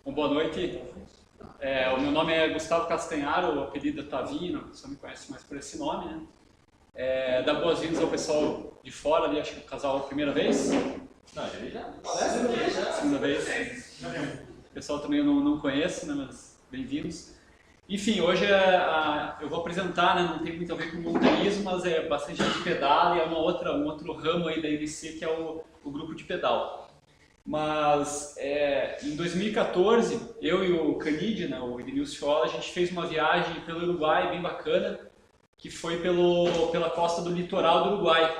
Bom, boa noite. O meu nome é Gustavo Castanharo, o apelido é Tavinho, o pessoal me conhece mais por esse nome, né? Dá boas-vindas ao pessoal de fora ali, acho que o casal é a primeira vez. Não, ele já. Segunda vez. O pessoal também eu não conheço, né? Mas bem-vindos. Enfim, hoje eu vou apresentar, né? Não tem muito a ver com montanhismo, mas é bastante de pedal e é um outro ramo aí da IBC que é o grupo de pedal. Mas em 2014, eu e o Canide, né, o Edenilson Fiola, a gente fez uma viagem pelo Uruguai bem bacana, que foi pela costa do litoral do Uruguai.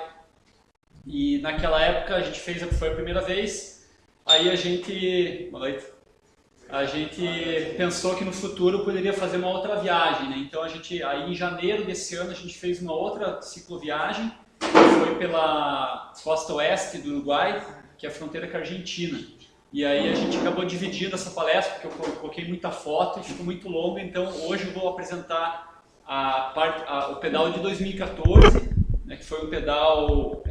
E naquela época a gente foi a primeira vez, aí a gente pensou que no futuro poderia fazer uma outra viagem, né? Então aí em janeiro desse ano a gente fez uma outra cicloviagem, que foi pela costa oeste do Uruguai, que é a fronteira com a Argentina. E aí a gente acabou dividindo essa palestra, porque eu coloquei muita foto e ficou muito longo, então hoje eu vou apresentar o pedal de 2014, né, que foi um pedal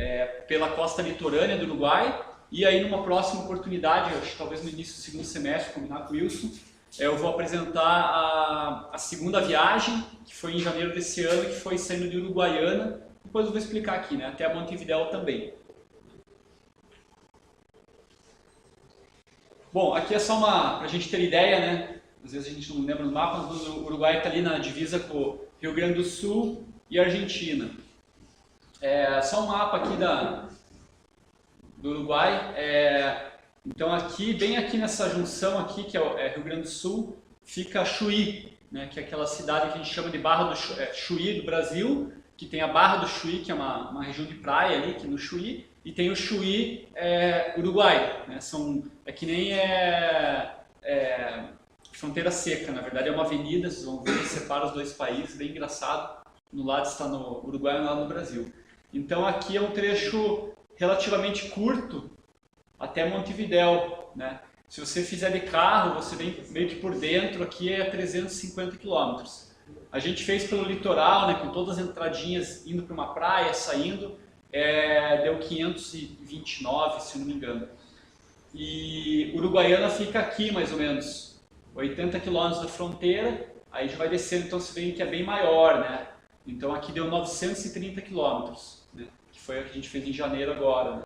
pela costa litorânea do Uruguai, e aí numa próxima oportunidade, acho que talvez no início do segundo semestre, combinar com o Wilson, eu vou apresentar a segunda viagem, que foi em janeiro desse ano, que foi saindo de Uruguaiana, depois eu vou explicar aqui, né, até a Montevidéu também. Bom, aqui é só para a gente ter ideia, né? Às vezes a gente não lembra do mapa, mas o Uruguai está ali na divisa com o Rio Grande do Sul e Argentina. Só um mapa aqui do Uruguai. Então aqui, bem aqui nessa junção aqui, que é Rio Grande do Sul, fica Chuí, né? Que é aquela cidade que a gente chama de Barra do Chuí do Brasil, que tem a Barra do Chuí, que é uma região de praia ali, aqui no Chuí, e tem o Chuí Uruguai, né? É que nem fronteira seca, na verdade é uma avenida, vocês vão ver, separa os dois países, bem engraçado. No lado está no Uruguai e no lado no Brasil. Então aqui é um trecho relativamente curto até Montevidéu, né? Se você fizer de carro, você vem meio que por dentro, aqui é 350 quilômetros. A gente fez pelo litoral, né, com todas as entradinhas indo para uma praia, saindo, deu 529, se não me engano. E Uruguaiana fica aqui mais ou menos, 80 quilômetros da fronteira, aí já vai descendo, então você vê que é bem maior, né? Então aqui deu 930 quilômetros, né? Que foi o que a gente fez em janeiro agora, né?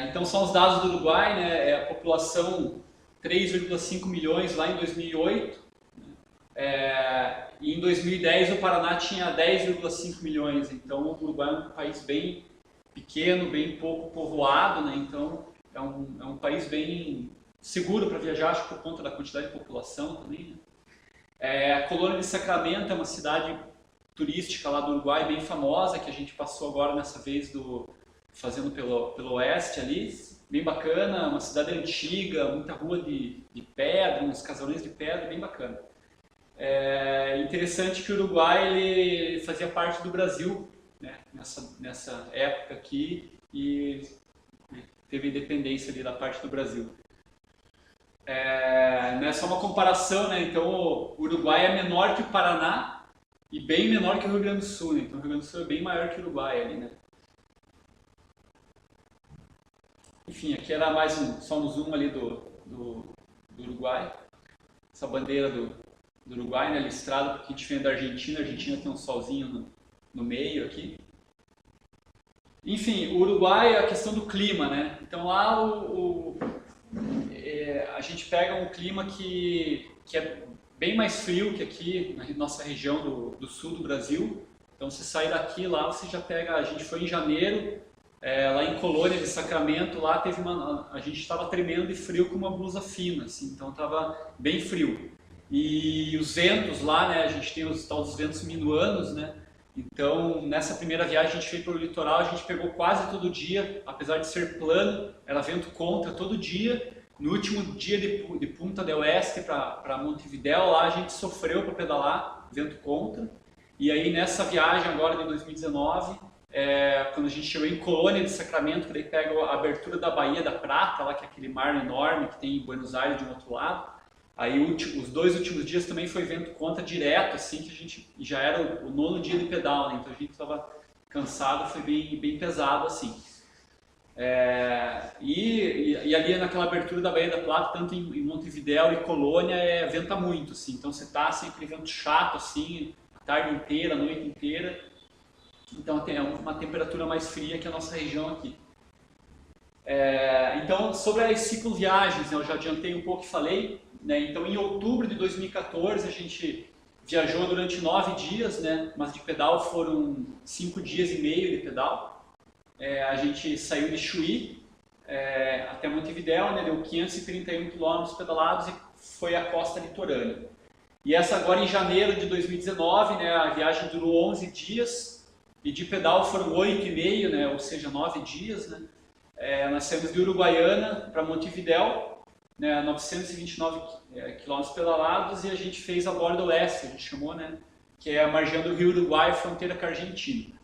Então são os dados do Uruguai, né? A população 3,5 milhões lá em 2008, né? E em 2010 o Paraná tinha 10,5 milhões, então o Uruguai é um país bem pequeno, bem pouco povoado, né? Então é um país bem seguro para viajar, acho que por conta da quantidade de população também, né? A Colônia de Sacramento é uma cidade turística lá do Uruguai bem famosa, que a gente passou agora nessa vez fazendo pelo oeste ali, bem bacana, uma cidade antiga, muita rua de pedra, uns casarões de pedra, bem bacana. Interessante que o Uruguai ele fazia parte do Brasil, né, nessa época aqui, e teve independência ali da parte do Brasil. Não é só uma comparação, né? Então o Uruguai é menor que o Paraná e bem menor que o Rio Grande do Sul, né? Então o Rio Grande do Sul é bem maior que o Uruguai ali, né? Enfim, aqui era mais só um zoom ali do Uruguai, essa bandeira do Uruguai, né, listrado, porque a gente vem da Argentina, a Argentina tem um solzinho no meio aqui. Enfim, o Uruguai é a questão do clima, né? Então lá a gente pega um clima que é bem mais frio que aqui na nossa região do sul do Brasil. Então você sai daqui, lá você já pega, a gente foi em janeiro, lá em Colônia de Sacramento, lá a gente estava tremendo de frio com uma blusa fina, assim, então estava bem frio. E os ventos lá, né, a gente tem os tal dos ventos minuanos, né? Então, nessa primeira viagem a gente fez pelo litoral, a gente pegou quase todo dia, apesar de ser plano, era vento contra todo dia. No último dia de Punta del Este para Montevidéu, lá a gente sofreu para pedalar, vento contra. E aí nessa viagem agora de 2019, quando a gente chegou em Colônia de Sacramento, que daí pega a abertura da Baía da Prata, lá que é aquele mar enorme que tem em Buenos Aires de um outro lado. Aí os 2 últimos dias também foi vento contra direto, assim, que a gente já era o 9º dia de pedal, né? Então a gente estava cansado, foi bem pesado, assim. e ali naquela abertura da Baía da Plata, tanto em Montevidéu e Colônia, venta muito, assim, então você tá assim, aquele vento chato, assim, a tarde inteira, a noite inteira, então tem uma temperatura mais fria que a nossa região aqui. Então, sobre as cicloviagens, né, eu já adiantei um pouco e falei, né, então em outubro de 2014 a gente viajou durante 9 dias, né, mas de pedal foram 5 dias e meio de pedal. A gente saiu de Chuí até Montevidéu, né, deu 531 km pedalados e foi a costa litorânea. E essa agora em janeiro de 2019, né, a viagem durou 11 dias e de pedal foram 8,5, né, ou seja, 9 dias. Né. Nós saímos de Uruguaiana para Montevidéu, né, 929 km pedalados, e a gente fez a borda oeste, a gente chamou, né, que é margeando o Rio Uruguai, fronteira com a Argentina.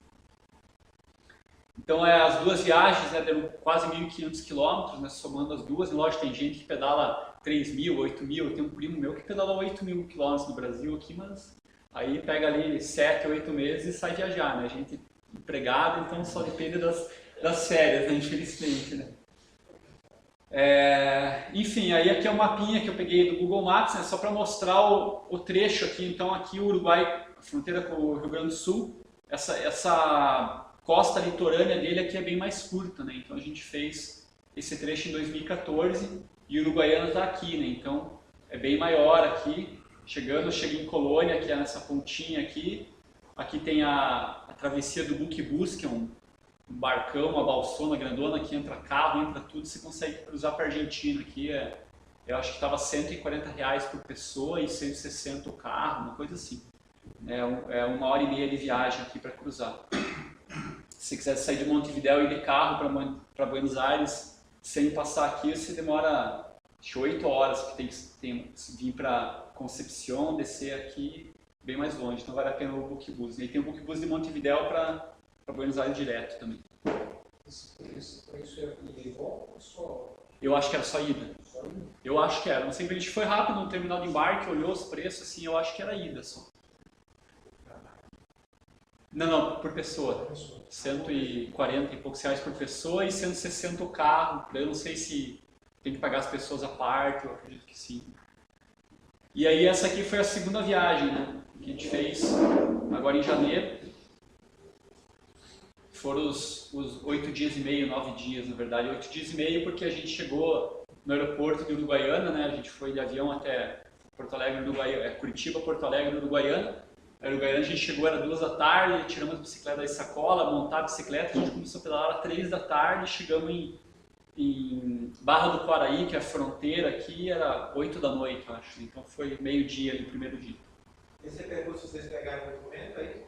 Então as duas viagens, né, deram quase 1.500 km, né, somando as duas. E lógico, tem gente que pedala 3.000, 8.000, eu tenho um primo meu que pedala 8.000 km no Brasil aqui, mas aí pega ali 7, 8 meses e sai viajar, né, a gente empregado, então só depende das férias, né, infelizmente, né. Enfim, aí aqui é um mapinha que eu peguei do Google Maps, né, só para mostrar o trecho aqui. Então aqui o Uruguai, a fronteira com o Rio Grande do Sul, essa costa litorânea dele aqui é bem mais curta, né, então a gente fez esse trecho em 2014 e o Uruguaiana está aqui, né, então é bem maior aqui. Cheguei em Colônia, que é nessa pontinha aqui. Aqui tem a travessia do Buquebus, que é um barcão, uma balsona grandona que entra carro, entra tudo, você consegue cruzar para a Argentina. Aqui eu acho que estava R$140 por pessoa e 160 o carro, uma coisa assim. É 1h30 de viagem aqui para cruzar. Se quiser sair de Montevidéu e ir de carro para Buenos Aires sem passar aqui, você demora 8 horas, que tem que vir para Concepción, descer aqui bem mais longe, então vale a pena o Buquebus. E tem o Buquebus de Montevidéu para Buenos Aires direto também. Isso é ida e volta ou só? Eu acho que era só ida. Eu acho que era. Não sei, a gente foi rápido no terminal de embarque, olhou os preços, assim, eu acho que era ida só. Não, por pessoa. 140 e poucos reais por pessoa e 160 o carro. Eu não sei se tem que pagar as pessoas à parte, eu acredito que sim. E aí essa aqui foi a segunda viagem, né, que a gente fez agora em janeiro. Foram os 8 dias e meio, 9 dias na verdade, 8 dias e meio, porque a gente chegou no aeroporto de Uruguaiana, né, a gente foi de avião até Porto Alegre, Curitiba, Porto Alegre, Uruguaiana. A Uruguaiana a gente chegou, era 2 da tarde, tiramos a bicicleta da sacola, montar a bicicleta, a gente começou a pedalar às 3 da tarde, chegamos em Barra do Quaraí, que é a fronteira aqui, era 8 da noite, eu acho. Então foi meio-dia ali, o primeiro dia. E você perguntou se vocês pegaram o documento aí?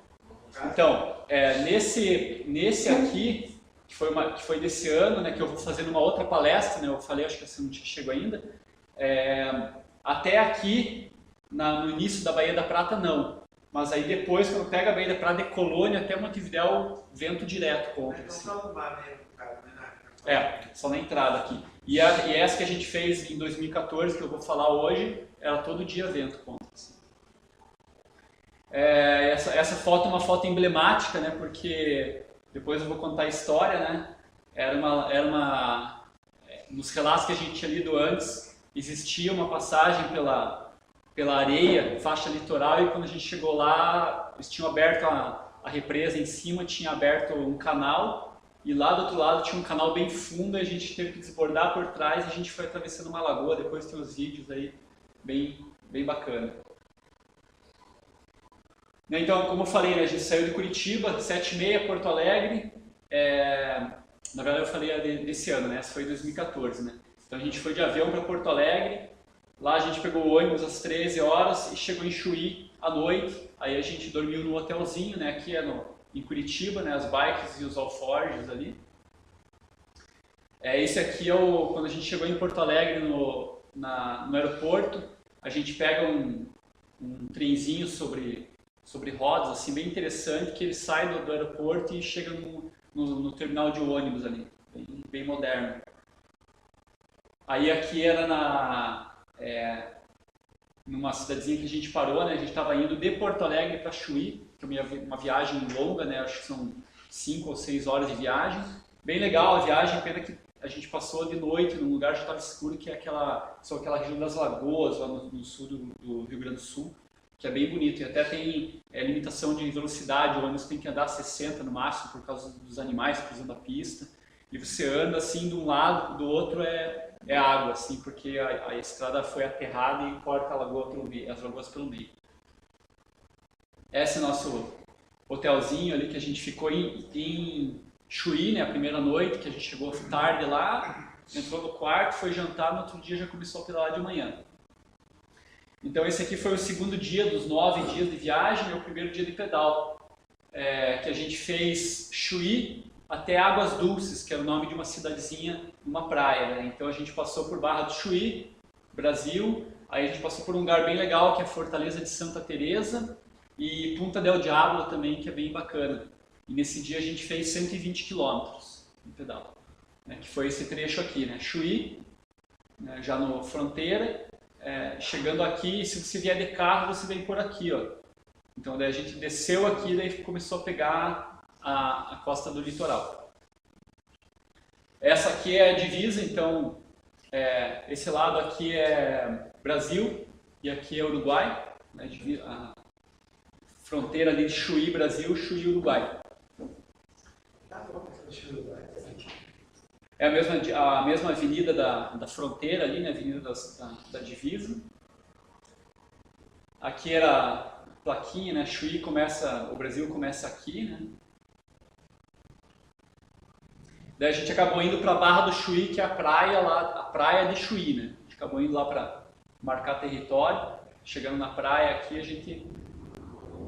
Então, nesse aqui, que foi desse ano, né, que eu vou fazer numa outra palestra, né, eu falei, acho que você não chegou ainda, até aqui, no início da Baía da Prata, não. Mas aí depois, quando pega a Baía da Prata de Colônia até Montevidéu, vento direto contra. Então só no mar mesmo, cara, né? Só na entrada aqui. E essa que a gente fez em 2014, que eu vou falar hoje, era todo dia vento contra. Assim. Essa foto é uma foto emblemática, né? Porque depois eu vou contar a história, né? Nos relatos que a gente tinha lido antes, existia uma passagem pela areia, faixa litoral, e quando a gente chegou lá, eles tinham aberto a represa em cima, tinha aberto um canal, e lá do outro lado tinha um canal bem fundo, e a gente teve que desbordar por trás, e a gente foi atravessando uma lagoa. Depois tem os vídeos aí, bem bacana. Então, como eu falei, né, a gente saiu de Curitiba, 7h30, Porto Alegre, na verdade eu falei desse ano, né, essa foi em 2014, né. Então a gente foi de avião para Porto Alegre, lá a gente pegou o ônibus às 13 horas e chegou em Chuí à noite. Aí a gente dormiu no hotelzinho, né, aqui em Curitiba, né, as bikes e os alforjes ali. Esse aqui quando a gente chegou em Porto Alegre no aeroporto, a gente pega um trenzinho sobre rodas, assim, bem interessante, que ele sai do aeroporto e chega no terminal de ônibus ali, bem moderno. Aí aqui era numa cidadezinha que a gente parou, né? A gente estava indo de Porto Alegre para Chuí, que é uma viagem longa, né? Acho que são 5 ou 6 horas de viagem. Bem legal a viagem, pena que a gente passou de noite num lugar que já estava escuro, que é só aquela região das Lagoas, lá no sul do Rio Grande do Sul, que é bem bonito. E até tem limitação de velocidade, o ônibus tem que andar 60 no máximo por causa dos animais cruzando a pista. E você anda assim de um lado, do outro é água, assim, porque a estrada foi aterrada e corta a lagoa pelo meio, as lagoas pelo meio. Esse é o nosso hotelzinho ali que a gente ficou em Chuí, né, a primeira noite, que a gente chegou tarde lá, entrou no quarto, foi jantar, no outro dia já começou a pedalar de manhã. Então esse aqui foi o segundo dia dos 9 dias de viagem, é o primeiro dia de pedal, que a gente fez Chuí até Águas Dulces, que é o nome de uma cidadezinha, uma praia, né? Então a gente passou por Barra do Chuí, Brasil, aí a gente passou por um lugar bem legal, que é a Fortaleza de Santa Teresa, e Punta del Diablo também, que é bem bacana. E nesse dia a gente fez 120 km de pedal, né? Que foi esse trecho aqui, né? Chuí, né? Já no fronteira, chegando aqui, se você vier de carro, você vem por aqui, ó. Então daí a gente desceu aqui, daí começou a pegar a costa do litoral. Essa aqui é a divisa, então esse lado aqui é Brasil e aqui é Uruguai, né? A fronteira ali de Chuí, Brasil, Chuí, Uruguai. É a mesma avenida da fronteira ali, né? Avenida da divisa. Aqui era a plaquinha, né? Chuí o Brasil começa aqui, né? Daí a gente acabou indo para a Barra do Chuí, que é a praia de Chuí, né? A gente acabou indo lá para marcar território. Chegando na praia aqui, a gente...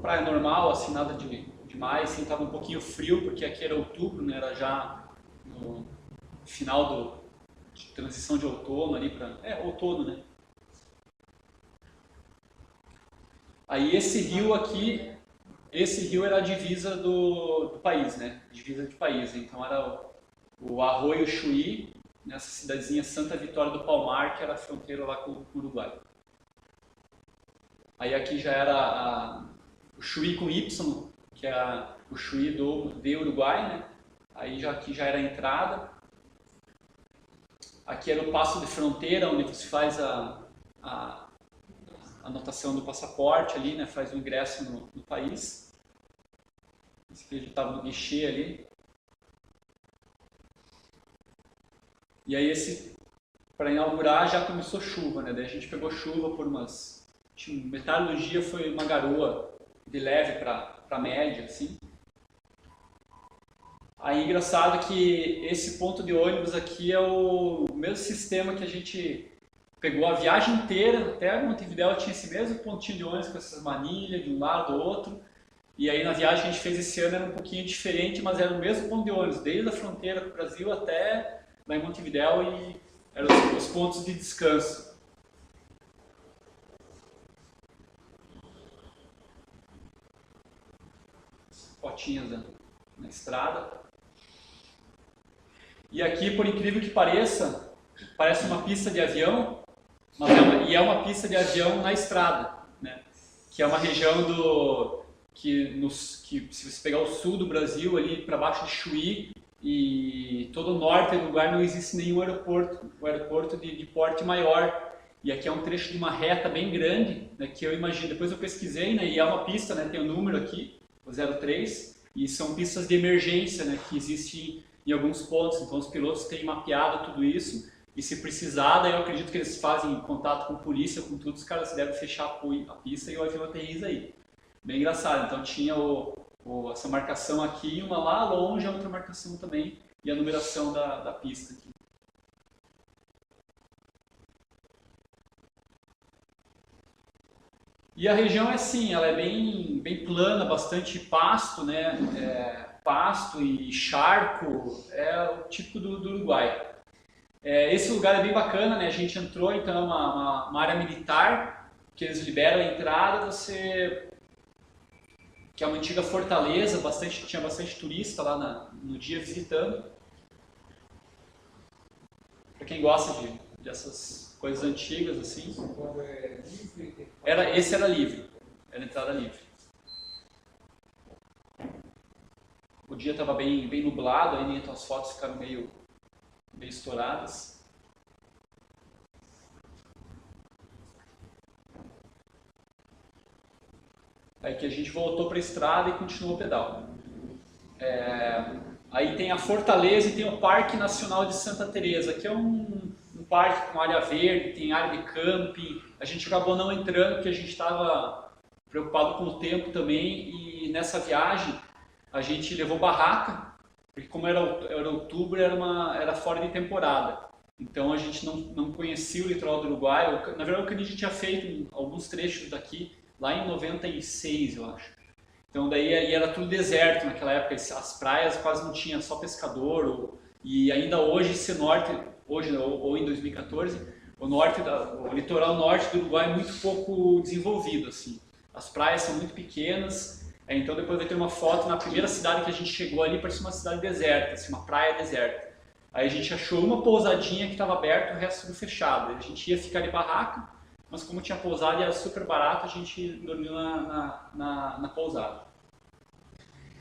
Praia normal, assim, nada demais, assim, tava um pouquinho frio, porque aqui era outubro, né? Era já no final de transição de outono ali para... outono, né? Aí esse rio aqui, era a divisa do país, né? Divisa de país, então era o Arroio Chuí, nessa cidadezinha Santa Vitória do Palmar, que era a fronteira lá com o Uruguai. Aí aqui já era o Chuí com Y, que é o Chuí de Uruguai, né? Aí aqui já era a entrada. Aqui era o passo de fronteira, onde você faz a anotação do passaporte ali, né? Faz o ingresso no país. Esse aqui a gente estava no guichê ali. E aí para inaugurar já começou chuva, né? Daí a gente pegou chuva por metade do dia foi uma garoa de leve para média, assim. Aí engraçado que esse ponto de ônibus aqui é o mesmo sistema que a gente pegou a viagem inteira, até Montevidéu tinha esse mesmo pontinho de ônibus com essas manilhas de um lado do outro. E aí na viagem que a gente fez esse ano era um pouquinho diferente, mas era o mesmo ponto de ônibus, desde a fronteira com o Brasil até lá em Montevidéu, e eram os pontos de descanso. Fotinhas na estrada. E aqui, por incrível que pareça, parece uma pista de avião, mas é uma pista de avião na estrada, né? Que é uma região que se você pegar o sul do Brasil, ali para baixo de Chuí, e todo o norte do lugar não existe nenhum aeroporto, o aeroporto de porte maior. E aqui é um trecho de uma reta bem grande, né, que eu imagino, depois eu pesquisei, né, e é uma pista, né, tem um número aqui, o 03, e são pistas de emergência, né, que existem em alguns pontos, então os pilotos têm mapeado tudo isso, e se precisar, daí eu acredito que eles fazem contato com polícia, com tudo, os caras devem fechar a pista e o avião aterriza aí. Bem engraçado, então tinha essa marcação aqui, uma lá longe, a outra marcação também, e a numeração da pista aqui. E a região é assim, ela é bem plana, bastante pasto, né? Pasto e charco, é o típico do Uruguai. Esse lugar é bem bacana, né? A gente entrou, então, é uma área militar, que eles liberam a entrada, que é uma antiga fortaleza, tinha bastante turista lá no dia visitando. Para quem gosta dessas coisas antigas, assim. Esse era livre, era entrada livre. O dia estava bem nublado, aí então as fotos ficaram meio estouradas. Aí que a gente voltou para a estrada e continuou o pedal. Aí tem a Fortaleza e tem o Parque Nacional de Santa Teresa, que é um parque com área verde, tem área de camping. A gente acabou não entrando porque a gente estava preocupado com o tempo também, e nessa viagem a gente levou barraca, porque como era outubro, era fora de temporada. Então a gente não conhecia o litoral do Uruguai. Na verdade, o que a gente tinha feito alguns trechos daqui, lá em 96, eu acho. Então daí era tudo deserto naquela época, as praias quase não tinha, só pescador. E ainda hoje, hoje ou em 2014, o litoral norte do Uruguai é muito pouco desenvolvido, assim. As praias são muito pequenas, então depois vai ter uma foto na primeira cidade que a gente chegou ali, parecia uma cidade deserta, assim, uma praia deserta. Aí a gente achou uma pousadinha que estava aberta, o resto tudo fechado. A gente ia ficar de barraca, mas como tinha pousada e era super barato, a gente dormiu na pousada.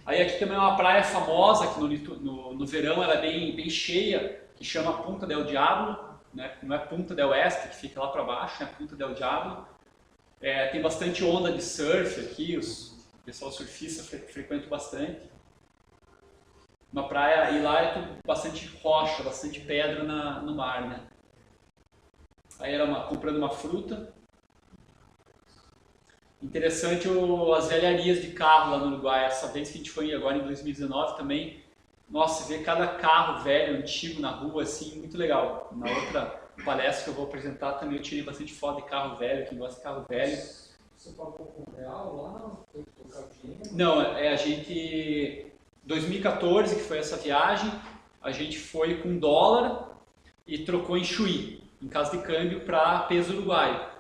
Aí aqui também é uma praia famosa, que no verão ela é bem cheia, que chama Punta del Diablo, né? Não é Punta del Este, que fica lá para baixo, é Punta del Diablo. Tem bastante onda de surf aqui, o pessoal surfista frequenta bastante. Uma praia, e lá é tudo bastante rocha, bastante pedra no mar, né? Aí era comprando uma fruta. Interessante as velharias de carro lá no Uruguai. Essa vez que a gente foi agora em 2019 também, nossa, ver cada carro velho, antigo na rua, assim, muito legal. Na outra palestra que eu vou apresentar também eu tirei bastante foto de carro velho, quem gosta de carro velho. Você pagou com real lá? Foi trocar dinheiro? Não, a gente... 2014, que foi essa viagem, a gente foi com dólar e trocou em chuí, em casa de câmbio, para peso uruguaio.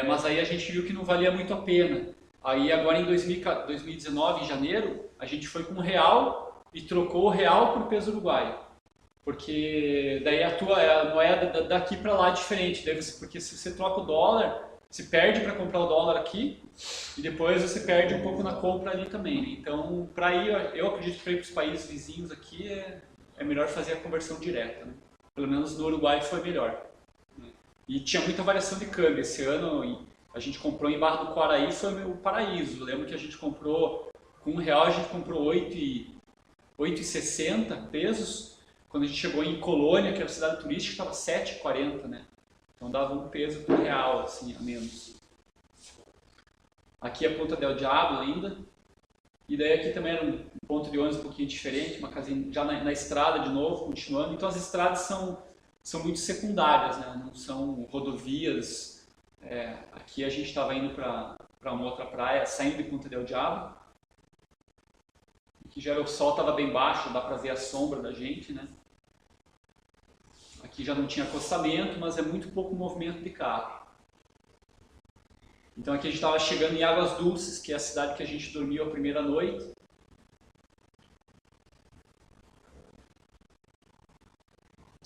Mas aí a gente viu que não valia muito a pena. Aí agora em 2019, em janeiro, a gente foi com real e trocou o real por peso uruguaio. Porque daí a moeda daqui para lá é diferente. Porque se você troca o dólar, você perde para comprar o dólar aqui e depois você perde um pouco na compra ali também, né? Então, para ir, eu acredito que para ir para os países vizinhos aqui é melhor fazer a conversão direta, né? Pelo menos no Uruguai foi melhor. E tinha muita variação de câmbio. Esse ano a gente comprou em Barra do Quaraí, foi o paraíso. Eu lembro que a gente comprou, com R$1 a gente comprou 8,60 pesos. Quando a gente chegou em Colônia, que era a cidade turística, estava 7,40, né? Então dava um peso por real, assim, a menos. Aqui é Punta del Diablo ainda. E daí aqui também era um ponto de ônibus um pouquinho diferente, uma casinha já na estrada de novo, continuando. Então as estradas são muito secundárias, né? Não são rodovias. Aqui a gente estava indo para uma outra praia, saindo de Punta del Diablo. Aqui já o sol estava bem baixo, dá para ver a sombra da gente, né? Aqui já não tinha acostamento, mas é muito pouco movimento de carro. Então aqui a gente estava chegando em Águas Dulces, que é a cidade que a gente dormiu a primeira noite.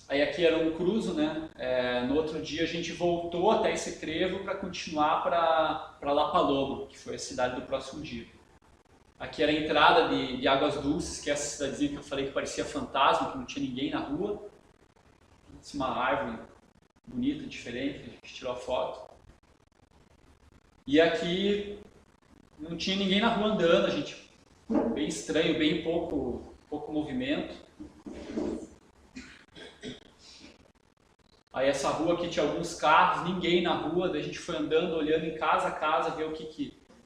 Aí aqui era um cruzo, né? No outro dia a gente voltou até esse trevo para continuar para La Paloma, que foi a cidade do próximo dia. Aqui era a entrada de Águas Dulces, que é essa cidadezinha que eu falei que parecia fantasma, que não tinha ninguém na rua. Uma árvore bonita, diferente, a gente tirou a foto. E aqui não tinha ninguém na rua andando, a gente bem estranho, bem pouco movimento. Aí essa rua aqui tinha alguns carros, ninguém na rua, daí a gente foi andando, olhando em casa a casa, ver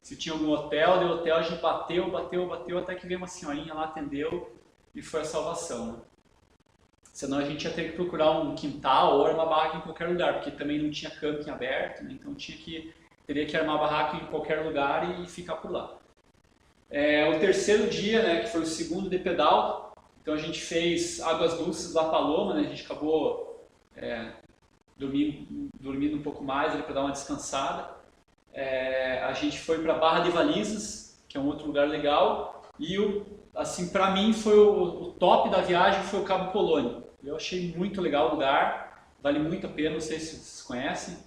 se tinha algum hotel, deu hotel, a gente bateu, até que veio uma senhorinha lá, atendeu e foi a salvação, né? Senão a gente ia ter que procurar um quintal ou uma barraca em qualquer lugar, porque também não tinha camping aberto, né? Então teria que armar a barraca em qualquer lugar e ficar por lá. O terceiro dia, né, que foi o segundo de pedal, então a gente fez Águas Dulces, La Paloma, né? A gente acabou dormindo um pouco mais para dar uma descansada. A gente foi para Barra de Valizas, que é um outro lugar legal, e assim, para mim foi o top da viagem foi o Cabo Polônio. Eu achei muito legal o lugar, vale muito a pena, não sei se vocês conhecem,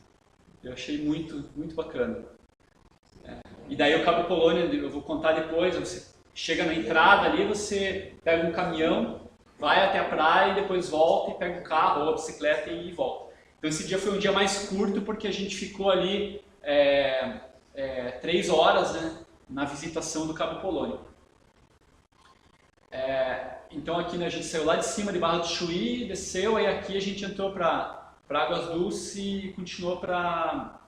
eu achei muito, muito bacana. E daí o Cabo Polônio, eu vou contar depois, você chega na entrada ali, você pega um caminhão, vai até a praia e depois volta e pega o carro ou a bicicleta e volta. Então esse dia foi um dia mais curto porque a gente ficou ali 3 horas, né, na visitação do Cabo Polônio. Então aqui, né, a gente saiu lá de cima de Barra do Chuí, desceu, aí aqui a gente entrou para Águas Dulces e continuou para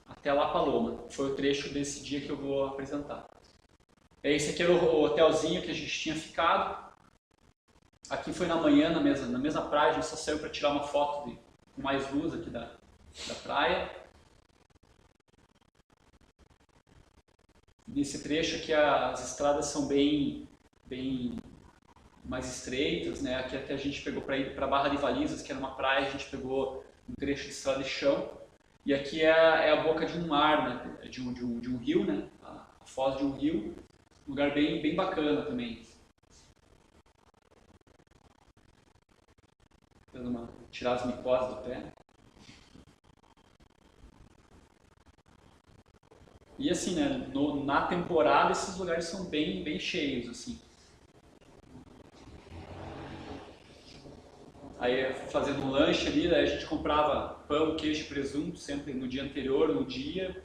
até La Paloma. Foi o trecho desse dia que eu vou apresentar. Esse aqui era o hotelzinho que a gente tinha ficado. Aqui foi na manhã, na mesma praia, a gente só saiu para tirar uma foto com mais luz aqui da praia. Nesse trecho aqui as estradas são bem mais estreitas, né? Aqui até a gente pegou para ir para Barra de Valizas, que era uma praia, a gente pegou um trecho de estrada de chão. E aqui é a boca de um mar, né? de um rio, né? A foz de um rio, um lugar bem bacana também. Tirar as micoses do pé. E assim, né, na temporada esses lugares são bem cheios, assim. Aí fazendo um lanche ali, daí a gente comprava pão, queijo e presunto sempre no dia anterior, no dia,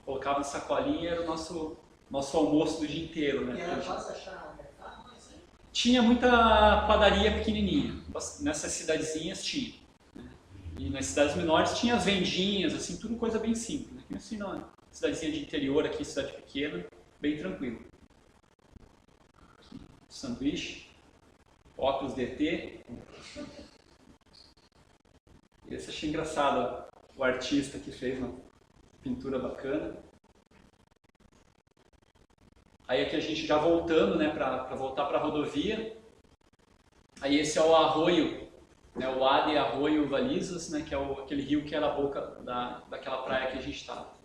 colocava em sacolinha e era o nosso almoço do dia inteiro, né? E era fácil achar um mercado? Tinha muita padaria pequenininha, nessas cidadezinhas tinha. Né? E nas cidades menores tinha as vendinhas, assim, tudo coisa bem simples. Né? Assim, não, cidadezinha de interior aqui, cidade pequena, bem tranquilo. Sanduíche, óculos de ET. Esse achei engraçado, o artista que fez uma pintura bacana. Aí aqui a gente já voltando, né, para voltar para a rodovia. Aí esse é o arroio, né, o Ade Arroio Valizas, né, que é aquele rio que era a boca daquela praia que a gente estava.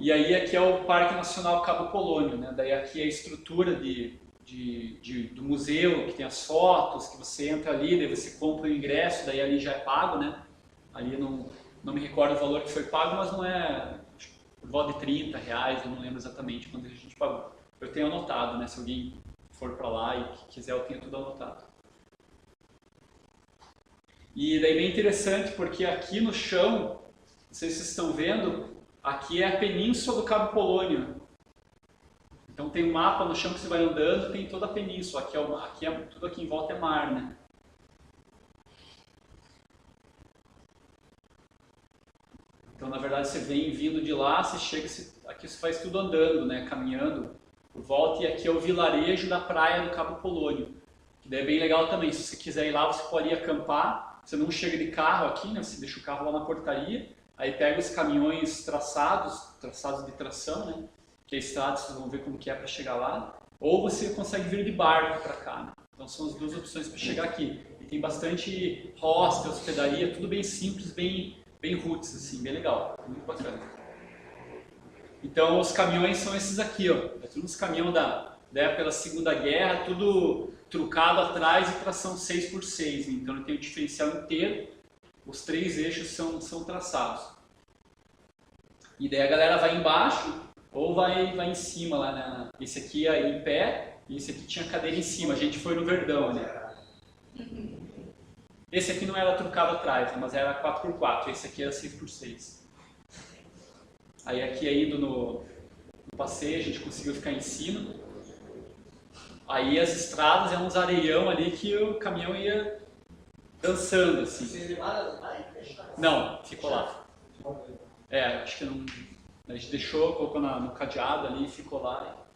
E aí aqui é o Parque Nacional Cabo Polônio, né, daí aqui é a estrutura do museu, que tem as fotos, que você entra ali, daí você compra o ingresso, daí ali já é pago, né, ali não me recordo o valor que foi pago, mas não é... por volta de R$30, eu não lembro exatamente quando a gente pagou. Eu tenho anotado, né? Se alguém for para lá e quiser, eu tenho tudo anotado. E daí bem interessante, porque aqui no chão, não sei se vocês estão vendo, aqui é a península do Cabo Polônio. Então tem um mapa no chão que você vai andando, tem toda a península. Tudo aqui em volta é mar, né? Então, na verdade, você vem vindo de lá, você chega, aqui você faz tudo andando, né, caminhando por volta, e aqui é o vilarejo da praia do Cabo Polônio, que daí é bem legal também. Se você quiser ir lá, você pode ir acampar, você não chega de carro aqui, né, você deixa o carro lá na portaria, aí pega os caminhões traçados de tração, né, que é a estrada, vocês vão ver como que é para chegar lá, ou você consegue vir de barco para cá, né? Então são as duas opções para chegar aqui. E tem bastante hostel, hospedaria, tudo bem simples, bem roots, assim, bem legal, muito bacana. Então os caminhões são esses aqui, ó, é tudo uns caminhões da época da Segunda Guerra, tudo trucado atrás e tração 6x6, então ele tem o diferencial inteiro, os 3 eixos são traçados. E daí a galera vai embaixo ou vai em cima lá, né? Esse aqui é em pé e esse aqui tinha cadeira em cima, a gente foi no Verdão, né? Esse aqui não era trucado atrás, mas era 4x4, esse aqui era 6x6. Aí aqui indo no passeio, a gente conseguiu ficar em cima. Aí as estradas eram uns areião ali que o caminhão ia dançando, assim. Vocês levaram as bikes? Não, ficou lá. Acho que não... A gente deixou, colocou no cadeado ali e ficou lá.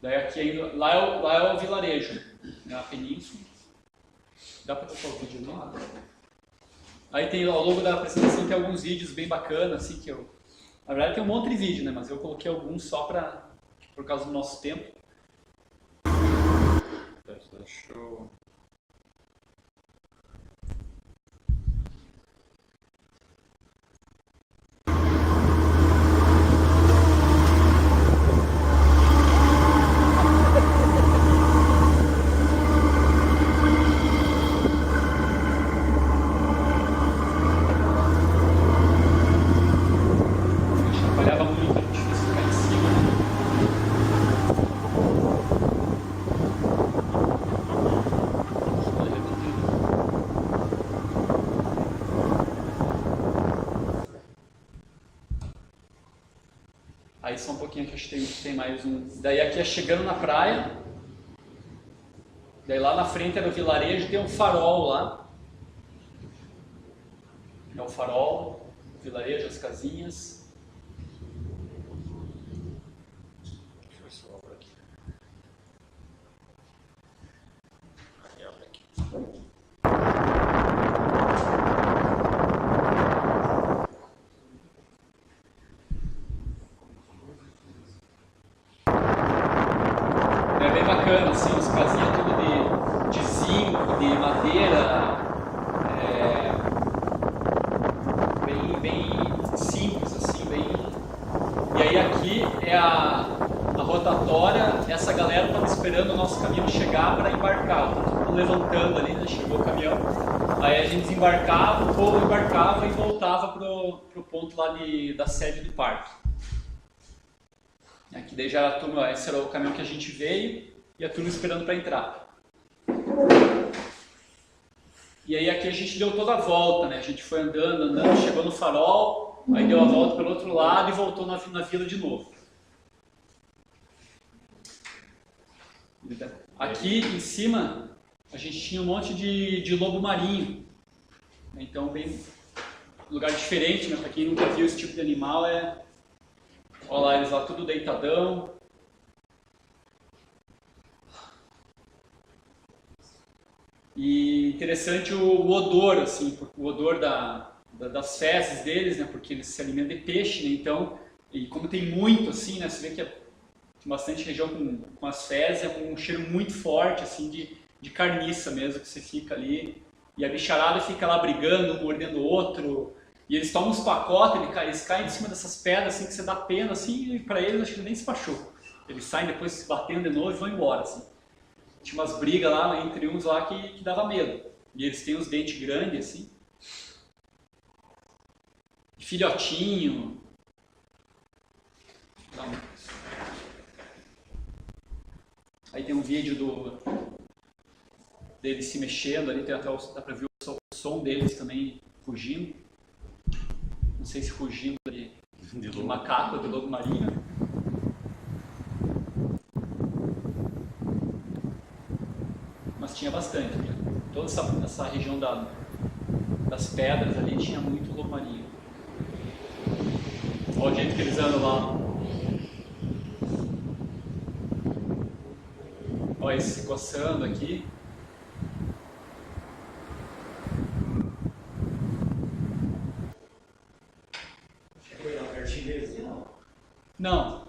Daí aqui lá é o vilarejo, né, a península. Dá para colocar o vídeo ali? Aí tem ao longo da apresentação tem alguns vídeos bem bacanas, assim, que na verdade tem um monte de vídeo, né? Mas eu coloquei alguns só por causa do nosso tempo. Show. Trabalhava muito Aí só um pouquinho que acho que tem mais um. Daí aqui é chegando na praia. Daí lá na frente era o vilarejo, tem um farol lá. É o farol, o vilarejo, as casinhas. Deixa eu ver se eu abro aqui. Aí abre aqui. É bem bacana, assim, as casinhas tudo de zinco, de madeira, bem simples, assim, bem... E aí aqui é a rotatória, essa galera estava esperando o nosso caminhão chegar para embarcar, tá todo mundo levantando ali, né? Chegou o caminhão, aí a gente desembarcava, o povo embarcava e voltava pro ponto lá da sede do parque. Aqui daí já era a turma, esse era o caminhão que a gente veio e a turma esperando para entrar. E aí aqui a gente deu toda a volta, né? A gente foi andando, chegou no farol, aí deu a volta pelo outro lado e voltou na vila de novo. Aqui em cima a gente tinha um monte de lobo marinho. Então bem lugar diferente, né? Para quem nunca viu esse tipo de animal olha lá, eles lá tudo deitadão. E interessante o odor, assim, o odor das fezes deles, né? Porque eles se alimentam de peixe, né? Então, e como tem muito, assim, né? Você vê que tem bastante região com as fezes, é um cheiro muito forte, assim, de carniça mesmo, que você fica ali. E a bicharada fica lá brigando, um mordendo o outro. E eles tomam uns pacotes, eles caem em cima dessas pedras, assim, que você dá pena, assim, e pra eles acho que nem se machucam. Eles saem depois se batendo de novo e vão embora, assim. Tinha umas brigas lá, entre uns lá, que dava medo. E eles têm os dentes grandes, assim. Filhotinho. Aí tem um vídeo deles se mexendo ali, tem até dá pra ver o som deles também fugindo. Não sei se fugindo de macaco ou de lobo marinho. Mas tinha bastante, né? Toda essa região das pedras ali tinha muito lobo marinho. Olha o jeito que eles andam lá. Olha eles se coçando aqui. Não.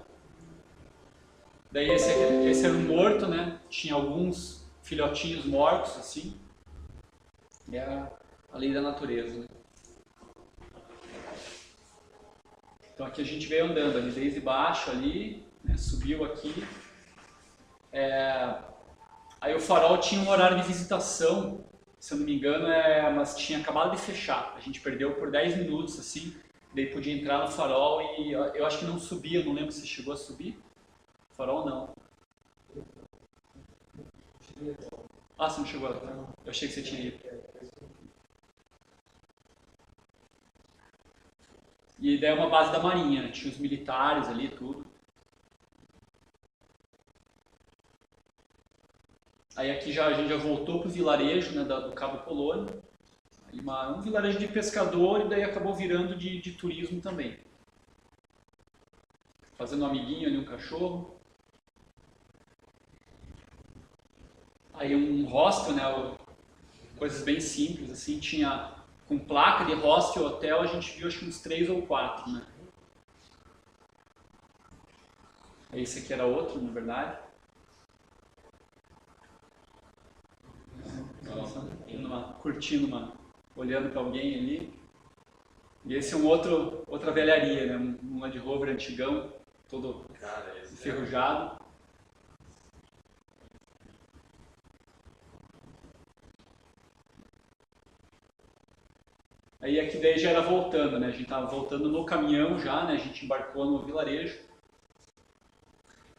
Daí esse era um morto, né? Tinha alguns filhotinhos mortos, assim. E é a lei da natureza, né? Então aqui a gente veio andando ali desde baixo ali, né? Subiu aqui. Aí o farol tinha um horário de visitação, se eu não me engano, mas tinha acabado de fechar. A gente perdeu por 10 minutos, assim. Daí podia entrar no farol e eu acho que não subia, não lembro se chegou a subir. Farol não. Ah, você não chegou a... Eu achei que você tinha ido. E daí é uma base da marinha, né? Tinha os militares ali, tudo. Aí aqui a gente já voltou pro vilarejo, né, do Cabo Polônio. Um vilarejo de pescador e daí acabou virando de turismo também. Fazendo um amiguinho ali, um cachorro. Aí um hostel, né, coisas bem simples, assim, tinha com placa de hostel, hotel, a gente viu acho que uns 3 ou 4, né. Aí esse aqui era outro, na verdade. Curtindo olhando para alguém ali. E esse é outra velharia, né? Um Land Rover antigão, todo enferrujado. Aí aqui daí já era voltando, né? A gente estava voltando no caminhão já, né? A gente embarcou no vilarejo.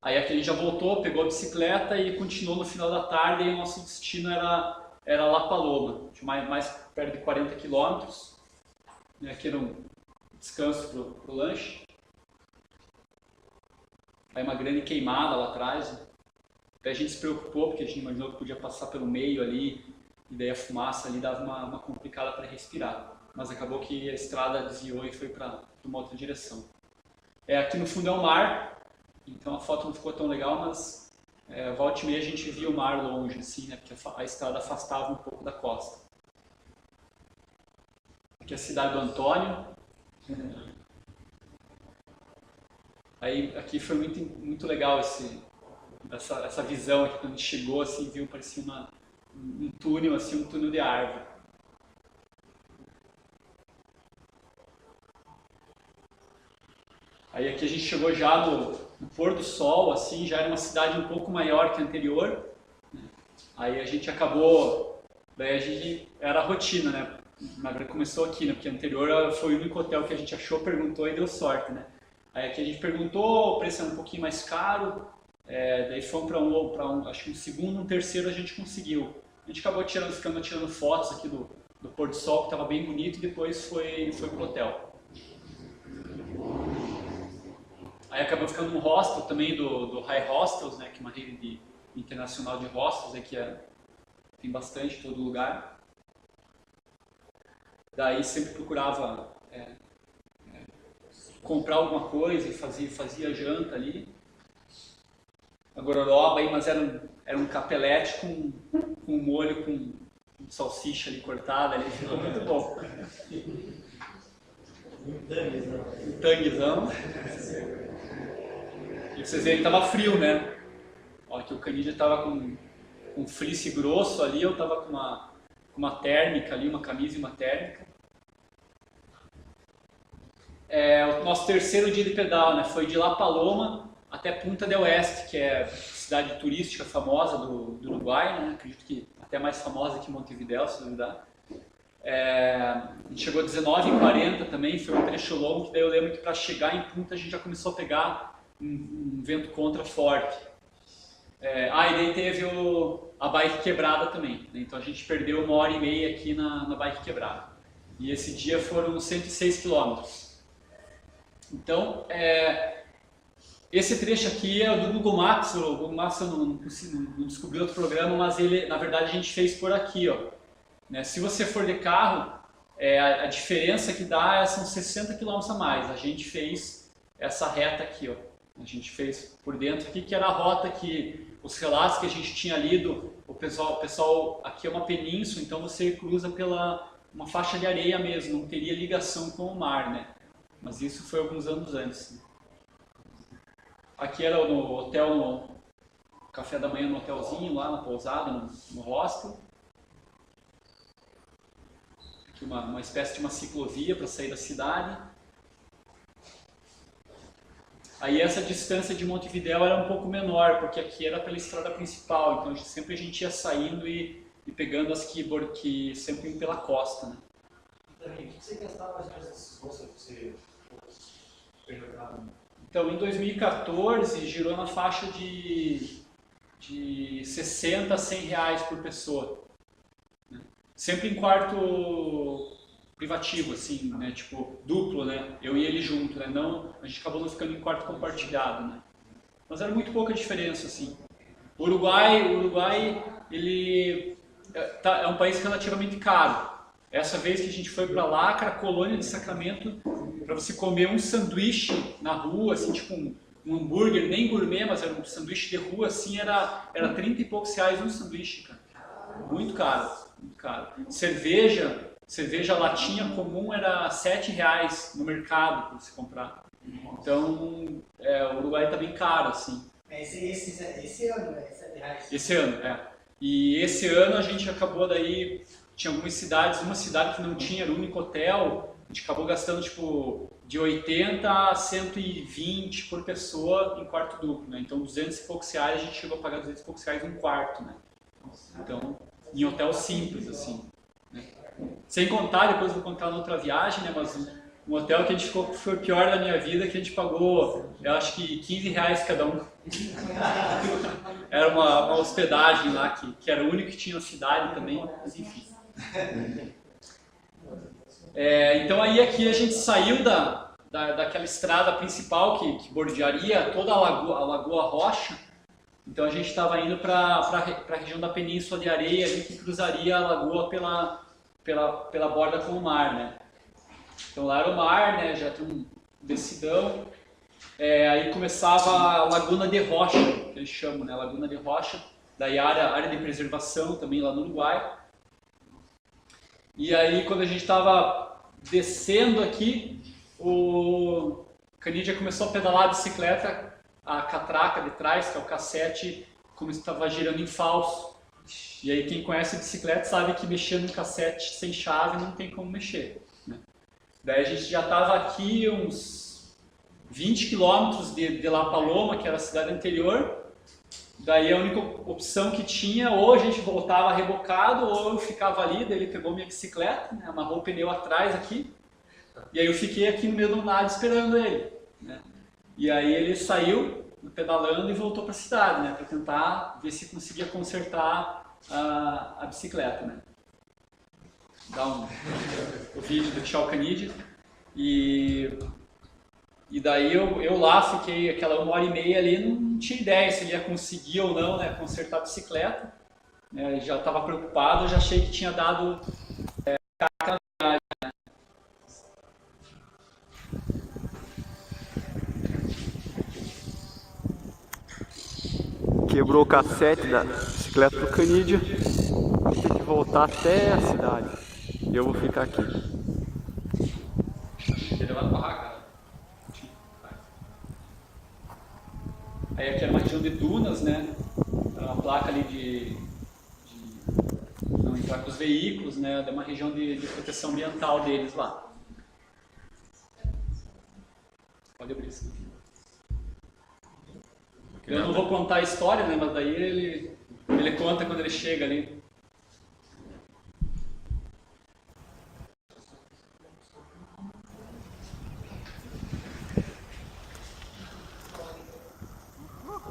Aí aqui a gente já voltou, pegou a bicicleta e continuou no final da tarde e o nosso destino era La Paloma, mais perto de 40 quilômetros. Aqui era um descanso para o lanche. aí uma grande queimada lá atrás. Até a gente se preocupou, porque a gente imaginou que podia passar pelo meio ali, e daí a fumaça ali dava uma complicada para respirar. Mas acabou que a estrada desviou e foi para uma outra direção. Aqui no fundo é o mar, então a foto não ficou tão legal, mas volta e meia a gente via o mar longe, assim, né, porque a estrada afastava um pouco da costa. Aqui é a cidade do Antônio. Aí aqui foi muito legal essa visão aqui, quando a gente chegou, assim, viu, parecia um túnel, assim, um túnel de árvore. Aí aqui a gente chegou já no pôr do sol, assim, já era uma cidade um pouco maior que a anterior, né? Aí a gente acabou, daí a gente, era a rotina, né? Na verdade começou aqui, né? Porque a anterior foi o único hotel que a gente achou, perguntou e deu sorte, né? Aí aqui a gente perguntou, o preço era um pouquinho mais caro, daí fomos para acho que um segundo, um terceiro a gente conseguiu. A gente acabou ficando tirando fotos aqui do pôr do sol, que estava bem bonito, e depois foi pro hotel. Aí acabou ficando um hostel também do High Hostels, né, que é uma rede internacional de hostels, que tem bastante em todo lugar. Daí sempre procurava comprar alguma coisa e fazia janta ali. A gororoba aí, mas era um capelete com molho com salsicha ali cortada, ali ficou muito bom. Um tanguezão. E vocês veem que tava frio, né? Ó, que o Canidia tava com um fleece grosso ali, eu tava com uma térmica ali, uma camisa e uma térmica. O nosso terceiro dia de pedal, né? Foi de La Paloma até Punta del Este, que é a cidade turística famosa do Uruguai, né? Acredito que até mais famosa que Montevidéu, se duvidar. A gente chegou a 19h40 também, foi um trecho longo, que daí eu lembro que para chegar em Punta a gente já começou a pegar um vento contra forte. E daí teve a bike quebrada também, né? Então a gente perdeu 1h30 aqui na bike quebrada. E esse dia foram 106 km. Então, esse trecho aqui é o do Google Maps. O Google Maps eu não descobri outro programa, mas ele, na verdade, a gente fez por aqui, ó. Né? Se você for de carro, a diferença que dá são 60 km a mais. A gente fez essa reta aqui, ó. A gente fez por dentro aqui, que era a rota que os relatos que a gente tinha lido, o pessoal aqui é uma península, então você cruza pela uma faixa de areia mesmo, não teria ligação com o mar, né? Mas isso foi alguns anos antes. Aqui era no hotel, no café da manhã no hotelzinho, lá na pousada, no hostel. Aqui uma espécie de uma ciclovia para sair da cidade. Aí essa distância de Montevidéu era um pouco menor, porque aqui era pela estrada principal, então sempre a gente ia saindo e pegando as que sempre iam pela costa, né? E também, o que você gastava mais ou menos nesses voos que você pegava? Então, em 2014, girou na faixa de 60 a 100 reais por pessoa. Né? Sempre em quarto privativo, assim, né? Tipo, duplo, né? Eu e ele junto, né? Não, a gente acabou não ficando em quarto compartilhado, né? Mas era muito pouca diferença, assim. O Uruguai, ele é um país relativamente caro. Essa vez que a gente foi para lá, a colônia de Sacramento, para você comer um sanduíche na rua, assim, tipo um hambúrguer, nem gourmet, mas era um sanduíche de rua, assim, era 30 e poucos reais um sanduíche, cara. Muito caro, muito caro. Cerveja latinha comum era 7 reais no mercado para você comprar. Então, o Uruguai está bem caro, assim. Esse ano, né? 7 reais. Esse ano, E esse ano a gente acabou daí, tinha algumas cidades, uma cidade que não tinha, era o único hotel, a gente acabou gastando tipo de 80 a 120 por pessoa em quarto duplo, né? Então 200 e poucos reais, a gente chegou a pagar 200 e poucos reais um quarto, né? Então, em hotel simples, assim. Né? Sem contar, depois eu vou contar na outra viagem, né? Mas um hotel que a gente ficou, que foi o pior da minha vida, que a gente pagou, eu acho que 15 reais cada um. Era uma hospedagem lá, que era o único que tinha na cidade também, mas enfim. Então aí aqui a gente saiu daquela estrada principal que bordearia toda a Lagoa Rocha. Então a gente estava indo para a região da Península de Areia, ali, que cruzaria a lagoa pela borda com o mar, né? Então lá era o mar, né? Já tinha um descidão. Aí começava a Laguna de Rocha, que eles chamam, né? Laguna de Rocha, daí área de preservação também lá no Uruguai. E aí quando a gente estava descendo aqui, o Canidia começou a pedalar a bicicleta, a catraca de trás, que é o cassete, como estava girando em falso. E aí quem conhece a bicicleta sabe que mexer num cassete sem chave não tem como mexer, né? Daí a gente já estava aqui uns 20 quilômetros de La Paloma, que era a cidade anterior. Daí a única opção que tinha, ou a gente voltava rebocado, ou eu ficava ali. Daí ele pegou minha bicicleta, né, amarrou o pneu atrás aqui, e aí eu fiquei aqui no meio do nada esperando ele, né? E aí ele saiu pedalando e voltou para a cidade, né, para tentar ver se conseguia consertar a bicicleta, né. Dá o vídeo do Tchau Canidia. E daí eu lá fiquei aquela 1h30 ali, não tinha ideia se ele ia conseguir ou não, né, consertar a bicicleta. Já estava preocupado, já achei que tinha dado carga na viagem, né. Quebrou o cassete da bicicleta do Canidia. Vai ter que voltar até a cidade. E eu vou ficar aqui. Ele vai barrar, cara. Aí aqui era uma região de dunas, né? Era uma placa ali de não entrar com os veículos, né? É uma região de proteção ambiental deles lá. Pode abrir isso aqui. Eu não vou contar a história, né? Mas daí ele conta quando ele chega ali.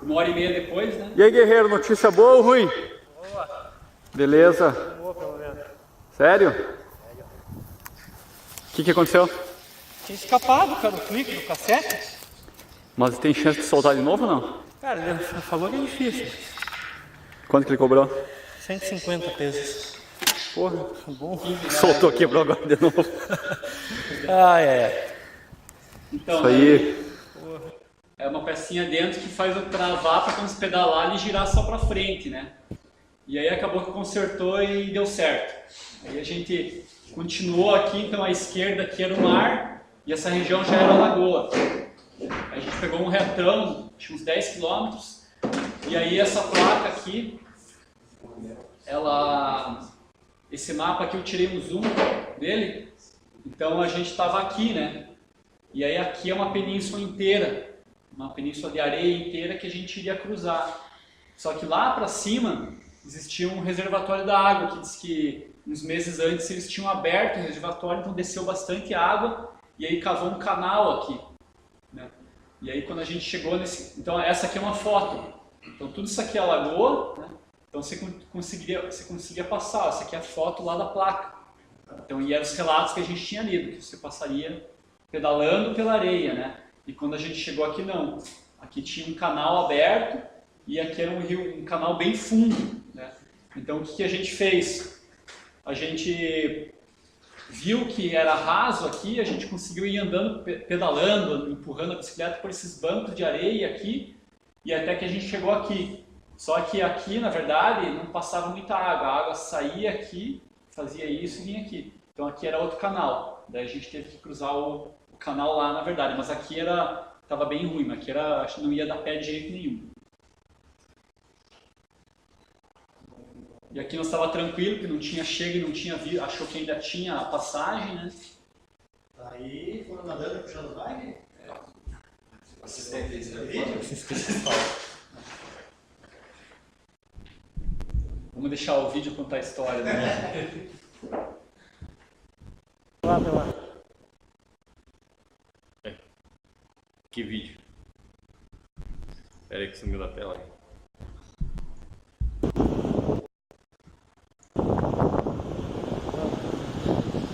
Uma hora e meia depois, né? E aí, guerreiro, notícia boa ou ruim? Boa. Beleza? Boa, pelo menos. Sério? O que aconteceu? Tinha escapado, cara, o clique do cassete. Mas tem chance de soltar de novo ou não? Cara, ele falou que é difícil. Quanto que ele cobrou? 150 pesos. Porra, Bom. soltou, quebrou agora de novo. Ai, ai. Então, Isso aí. é uma pecinha dentro que faz eu travar para quando você pedalar ele girar só para frente, né? E aí acabou que consertou e deu certo. Aí a gente continuou aqui, então à esquerda aqui era o mar e essa região já era a lagoa. A gente pegou um retão, tinha uns 10 quilômetros, e aí essa placa aqui, esse mapa aqui eu tirei um zoom dele, então a gente estava aqui, né? E aí aqui é uma península inteira, uma península de areia inteira que a gente iria cruzar. Só que lá para cima existia um reservatório da água, que diz que uns meses antes eles tinham aberto o reservatório, então desceu bastante água e aí cavou um canal aqui, né? E aí quando a gente chegou nesse... Então essa aqui é uma foto. Então tudo isso aqui é a lagoa, né? Então você conseguia passar. Essa aqui é a foto lá da placa. Então, e eram os relatos que a gente tinha lido, que você passaria pedalando pela areia, né? E quando a gente chegou aqui, não. Aqui tinha um canal aberto e aqui era um rio, um canal bem fundo, né? Então o que a gente fez? A gente viu que era raso aqui, a gente conseguiu ir andando, pedalando, empurrando a bicicleta por esses bancos de areia aqui, e até que a gente chegou aqui. Só que aqui, na verdade, não passava muita água, a água saía aqui, fazia isso e vinha aqui. Então aqui era outro canal, daí a gente teve que cruzar o canal lá, na verdade, mas aqui estava bem ruim, mas aqui acho que não ia dar pé de jeito nenhum. E aqui nós estava tranquilo, que não tinha chego e não tinha visto, achou que ainda tinha a passagem, né? Aí foram nadando e puxando o bike? Vamos deixar o vídeo contar a história, né? Lá, lá. Que vídeo? Espera aí que sumiu da tela.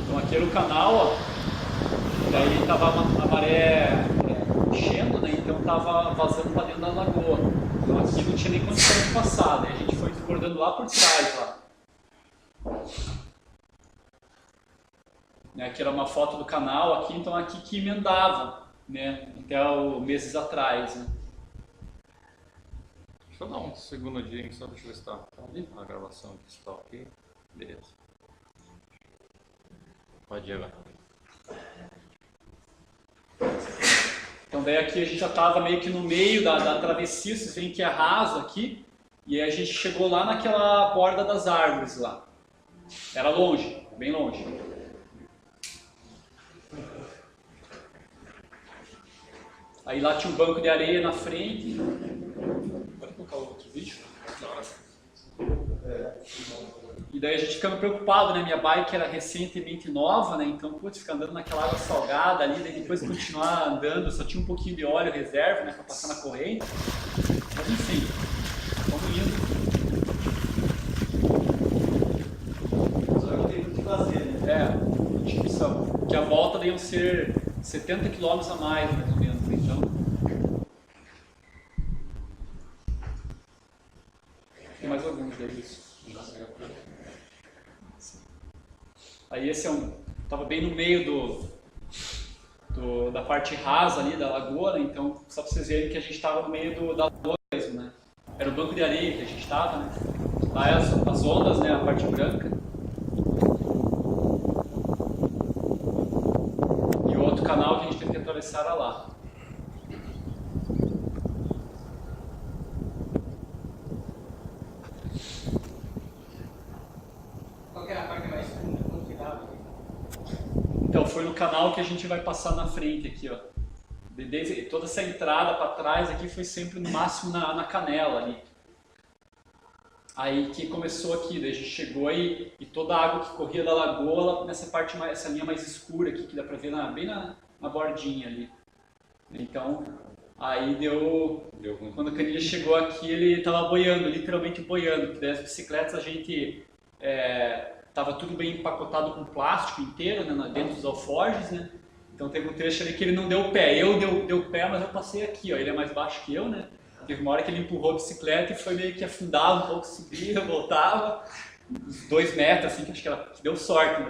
Então aqui era o canal, ó. Daí tava a maré enchendo, né? Então tava vazando para dentro da lagoa. Então aqui não tinha nem condição de passar, daí a gente foi desbordando lá por trás, lá. Né, aqui era uma foto do canal aqui, então aqui que emendava, né? Até meses atrás, né? Deixa eu dar um segundo dia, só deixa eu ver se tá a gravação aqui, está ok. Beleza. Pode ir agora. Então daí aqui a gente já estava meio que no meio da travessia, vocês veem que é raso aqui, e aí a gente chegou lá naquela borda das árvores lá. Era longe, bem longe. Aí lá tinha um banco de areia na frente. Pode colocar outro vídeo? E daí a gente ficando preocupado, né? Minha bike era recentemente nova, né? Então, putz, ficar andando naquela água salgada ali, daí depois continuar andando, só tinha um pouquinho de óleo reserva, né? Pra passar na corrente. Mas enfim, vamos indo. Só que tem muito o que fazer, né? Instituição. Que a volta iam ser 70 km a mais, mais ou menos. Então, tem mais alguns deles. Aí esse tava bem no meio da parte rasa ali da lagoa, né? Então só para vocês verem que a gente estava no meio da lagoa mesmo, né? Era o banco de areia que a gente estava, né? Lá é as ondas, né? A parte branca. E o outro canal que a gente teve que atravessar era lá. Qual que é a parte mais funda? Quanto que dá? Então foi no canal que a gente vai passar na frente aqui, ó. Desde toda essa entrada para trás aqui foi sempre no máximo na canela ali. Aí que começou aqui, daí a gente chegou aí e toda a água que corria da lagoa nessa parte mais, essa linha mais escura aqui que dá para ver bem na bordinha ali. Então aí deu ruim. Quando o Canilha chegou aqui ele estava boiando, literalmente boiando, porque daí as bicicletas a gente tava tudo bem empacotado com plástico inteiro, né, dentro dos alforjes, né? Então teve um trecho ali que ele não deu pé. Eu deu pé, mas eu passei aqui, ó. Ele é mais baixo que eu, né? Teve uma hora que ele empurrou a bicicleta e foi meio que afundava um pouco, subia, voltava. Uns 2 metros, assim, que acho que deu sorte.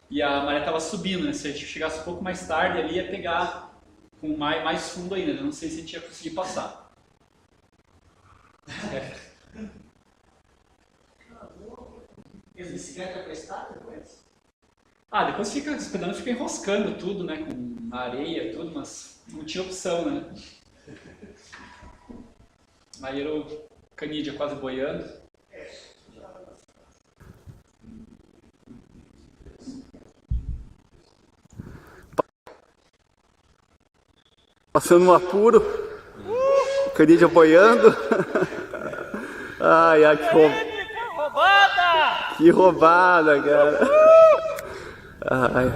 E a maré tava subindo, né? Se a gente chegasse um pouco mais tarde ali, ia pegar com mais fundo ainda. Eu não sei se a gente ia conseguir passar. E as bicicletas prestadas depois? Depois fica pedalando, fica enroscando tudo, né? Com areia, tudo, mas não tinha opção, né? Aí era o Canidia quase boiando. Passando um apuro, o Canidia boiando. Ai, que roubada, cara. Ai.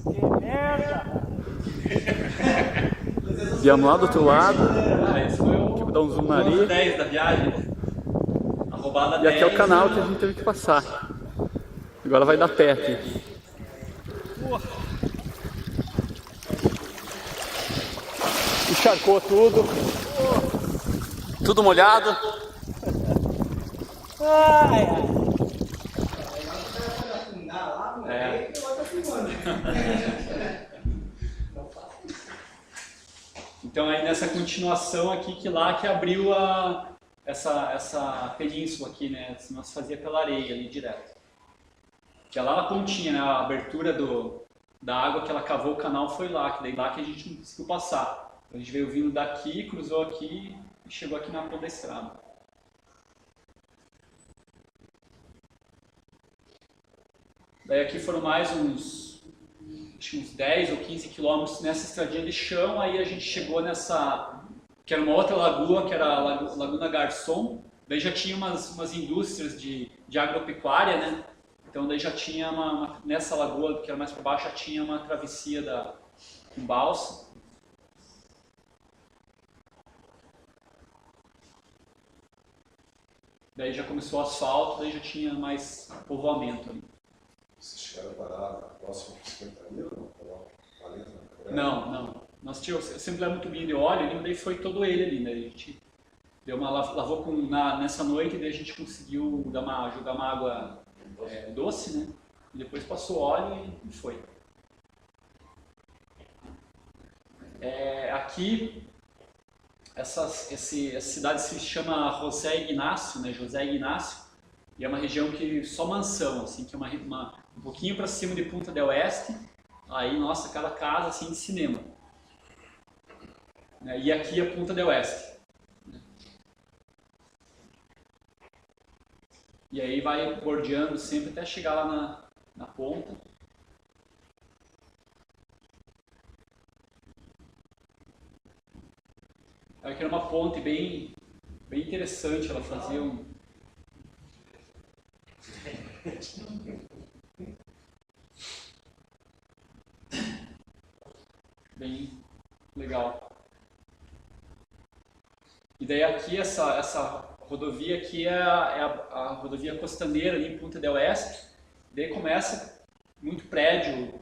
Que merda! Viemos lá do outro lado. Esse foi o Dar um zoom ali. 10 da viagem. A roubada E aqui é 10, o canal que a gente teve que passar. Agora vai dar pé aqui. Encharcou tudo. Tudo molhado. Ai, ai. Então aí nessa continuação aqui que lá que abriu essa península aqui, né? Senão se fazia pela areia ali direto. Que é lá na pontinha, né? A abertura da água que ela cavou o canal foi lá, que daí lá que a gente não conseguiu passar. Então, a gente veio vindo daqui, cruzou aqui e chegou aqui na ponta da estrada. Daí aqui foram mais uns 10 ou 15 quilômetros nessa estradinha de chão, aí a gente chegou nessa, que era uma outra lagoa, que era a Laguna Garçom. Daí já tinha umas indústrias de agropecuária, né? Então daí já tinha nessa lagoa, que era mais para baixo, já tinha uma travessia com balsa. Daí já começou o asfalto, daí já tinha mais povoamento ali. Vocês chegaram a parar próximo de 50 mil? Não, não. eu sempre levo um tubinho de óleo, e daí foi todo ele ali, né? A gente deu lavou nessa noite, e daí a gente conseguiu jogar uma água doce, né? E depois passou óleo e foi. Aqui, essa cidade se chama José Ignácio, né? José Ignácio, e é uma região que só mansão, assim, que é um pouquinho para cima de Punta del Este. Aí, nossa, cada casa assim de cinema. E aqui é Punta del Este. E aí vai bordeando sempre até chegar lá na ponta. Aqui era uma ponte bem interessante, ela fazia bem legal. E daí aqui essa rodovia aqui é a rodovia costaneira ali em Punta del Este. Daí começa muito prédio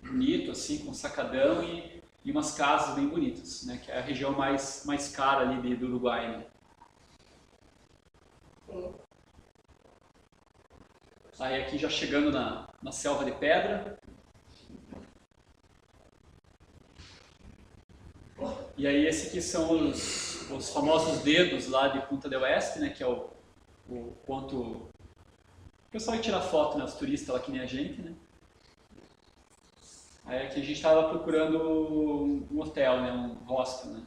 bonito assim, com sacadão e umas casas bem bonitas, né? Que é a região mais cara ali do Uruguai, né? Aí aqui já chegando na selva de pedra. E aí esse aqui são os famosos dedos lá de Punta del Este, né? Que é o ponto... O pessoal que tira foto, né? Os turistas lá que nem a gente, né? Aí aqui a gente estava procurando um hotel, né? Um hostel, né?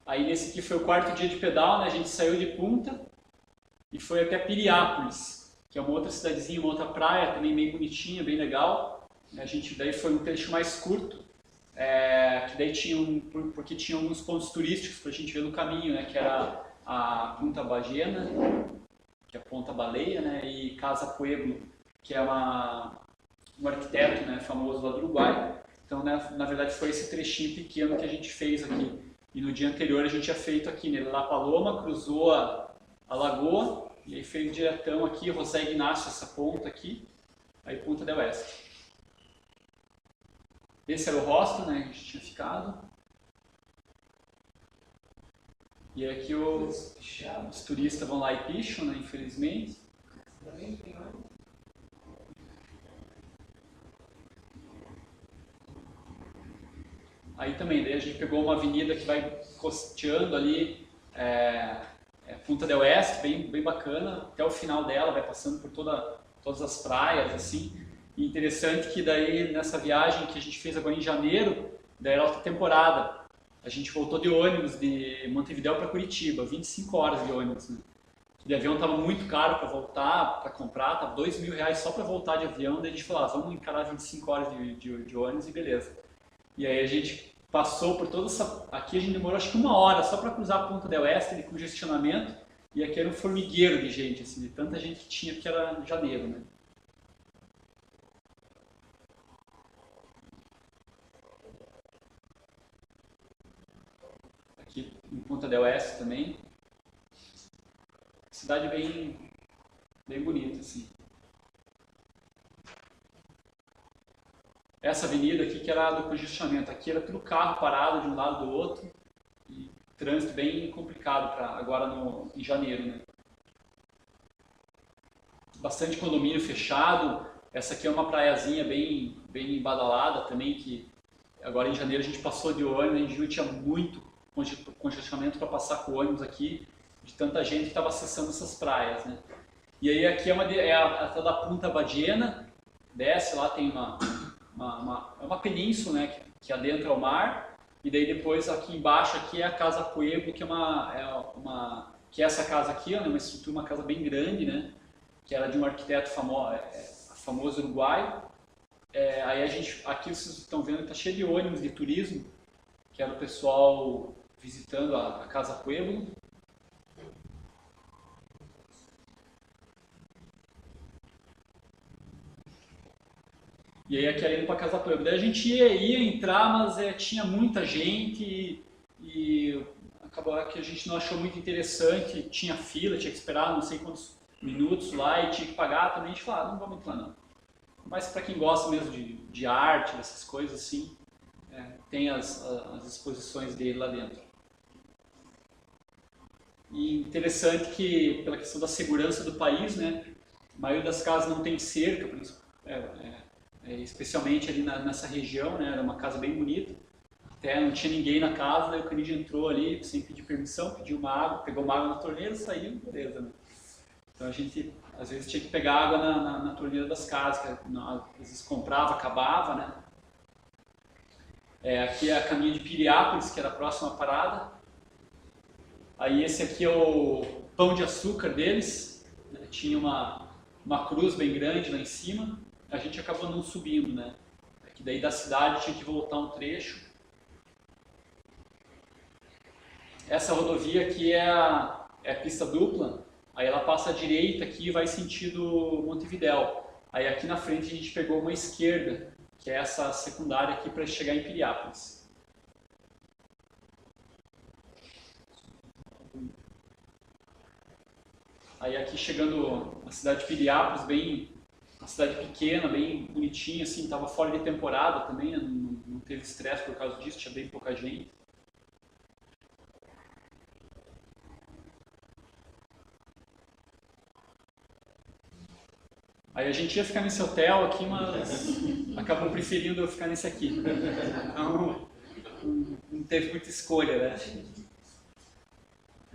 Aí nesse aqui foi o quarto dia de pedal, né? A gente saiu de Punta e foi até Piriápolis, que é uma outra cidadezinha, uma outra praia, também bem bonitinha, bem legal. A gente daí foi um trecho mais curto, que daí porque tinha alguns pontos turísticos para a gente ver no caminho, né? Que era a Punta Ballena, que é a Ponta Baleia, né? E Casa Pueblo, que é um arquiteto, né? Famoso lá do Uruguai. Então, né, na verdade, foi esse trechinho pequeno que a gente fez aqui. E no dia anterior a gente tinha feito aqui, né? La Paloma, cruzou a lagoa, e aí fez diretão aqui, José Ignácio, essa ponta aqui, aí Punta del Este. Esse era o hostel, né? Que a gente tinha ficado. E aqui os turistas vão lá e picham, né? Infelizmente. Aí também, daí a gente pegou uma avenida que vai costeando ali Punta del Este, bem bacana, até o final dela, vai passando por todas as praias, assim. E interessante que daí, nessa viagem que a gente fez agora em janeiro, daí era alta temporada, a gente voltou de ônibus de Montevidéu para Curitiba, 25 horas de ônibus, né? De avião estava muito caro para voltar, para comprar, estava R$2.000 só para voltar de avião, daí a gente falou, vamos encarar 25 horas de ônibus e beleza. E aí a gente passou por toda essa... Aqui a gente demorou acho que 1 hora só para cruzar a Punta del Este de congestionamento, e aqui era um formigueiro de gente, assim, de tanta gente que tinha, porque era janeiro, né? Aqui em Punta del Este também. Cidade bem bonita, assim. Essa avenida aqui que era do congestionamento, aqui era tudo carro parado de um lado do outro e trânsito bem complicado para agora em janeiro, né? Bastante condomínio fechado. Essa aqui é uma praiazinha bem badalada também, que agora em janeiro a gente passou de ônibus, em julho tinha muito congestionamento para passar com ônibus aqui, de tanta gente que estava acessando essas praias, né? E aí aqui é a tal da Punta Ballena, desce lá, tem uma península, né, que adentra o mar, e daí depois aqui embaixo aqui é a Casa Pueblo, que que é essa casa aqui, né, uma estrutura, uma casa bem grande, né, que era de um arquiteto famoso uruguaio. Aí aqui vocês estão vendo que está cheio de ônibus de turismo, que era o pessoal visitando a Casa Pueblo. E aí aqui era indo para Casa Pueblo. Daí a gente ia entrar, mas tinha muita gente e acabou que a gente não achou muito interessante. Tinha fila, tinha que esperar não sei minutos lá e tinha que pagar também. A gente falou, não vamos entrar não. Mas para quem gosta mesmo de arte, dessas coisas assim, tem as exposições dele lá dentro. E interessante que, pela questão da segurança do país, né, a maioria das casas não tem cerca, especialmente ali nessa região, né, era uma casa bem bonita. Até não tinha ninguém na casa, daí o Canidia entrou ali sem pedir permissão, pediu uma água, pegou uma água na torneira, saiu, beleza, né? Então a gente, às vezes, tinha que pegar água na torneira das casas, que às vezes comprava, acabava, né? Aqui é a caminho de Piriápolis, que era a próxima parada. Aí esse aqui é o pão de açúcar deles, né? Tinha uma cruz bem grande lá em cima, a gente acabou não subindo, né? Que daí da cidade tinha que voltar um trecho. Essa rodovia aqui é a pista dupla, aí ela passa à direita aqui e vai sentido Montevidéu. Aí aqui na frente a gente pegou uma esquerda, que é essa secundária aqui para chegar em Piriápolis. Aí aqui chegando na cidade de Piriápolis, uma cidade pequena, bem bonitinha, assim, estava fora de temporada também, né? Não teve estresse por causa disso, tinha bem pouca gente. Aí a gente ia ficar nesse hotel aqui, mas acabou preferindo eu ficar nesse aqui. Então, não teve muita escolha, né?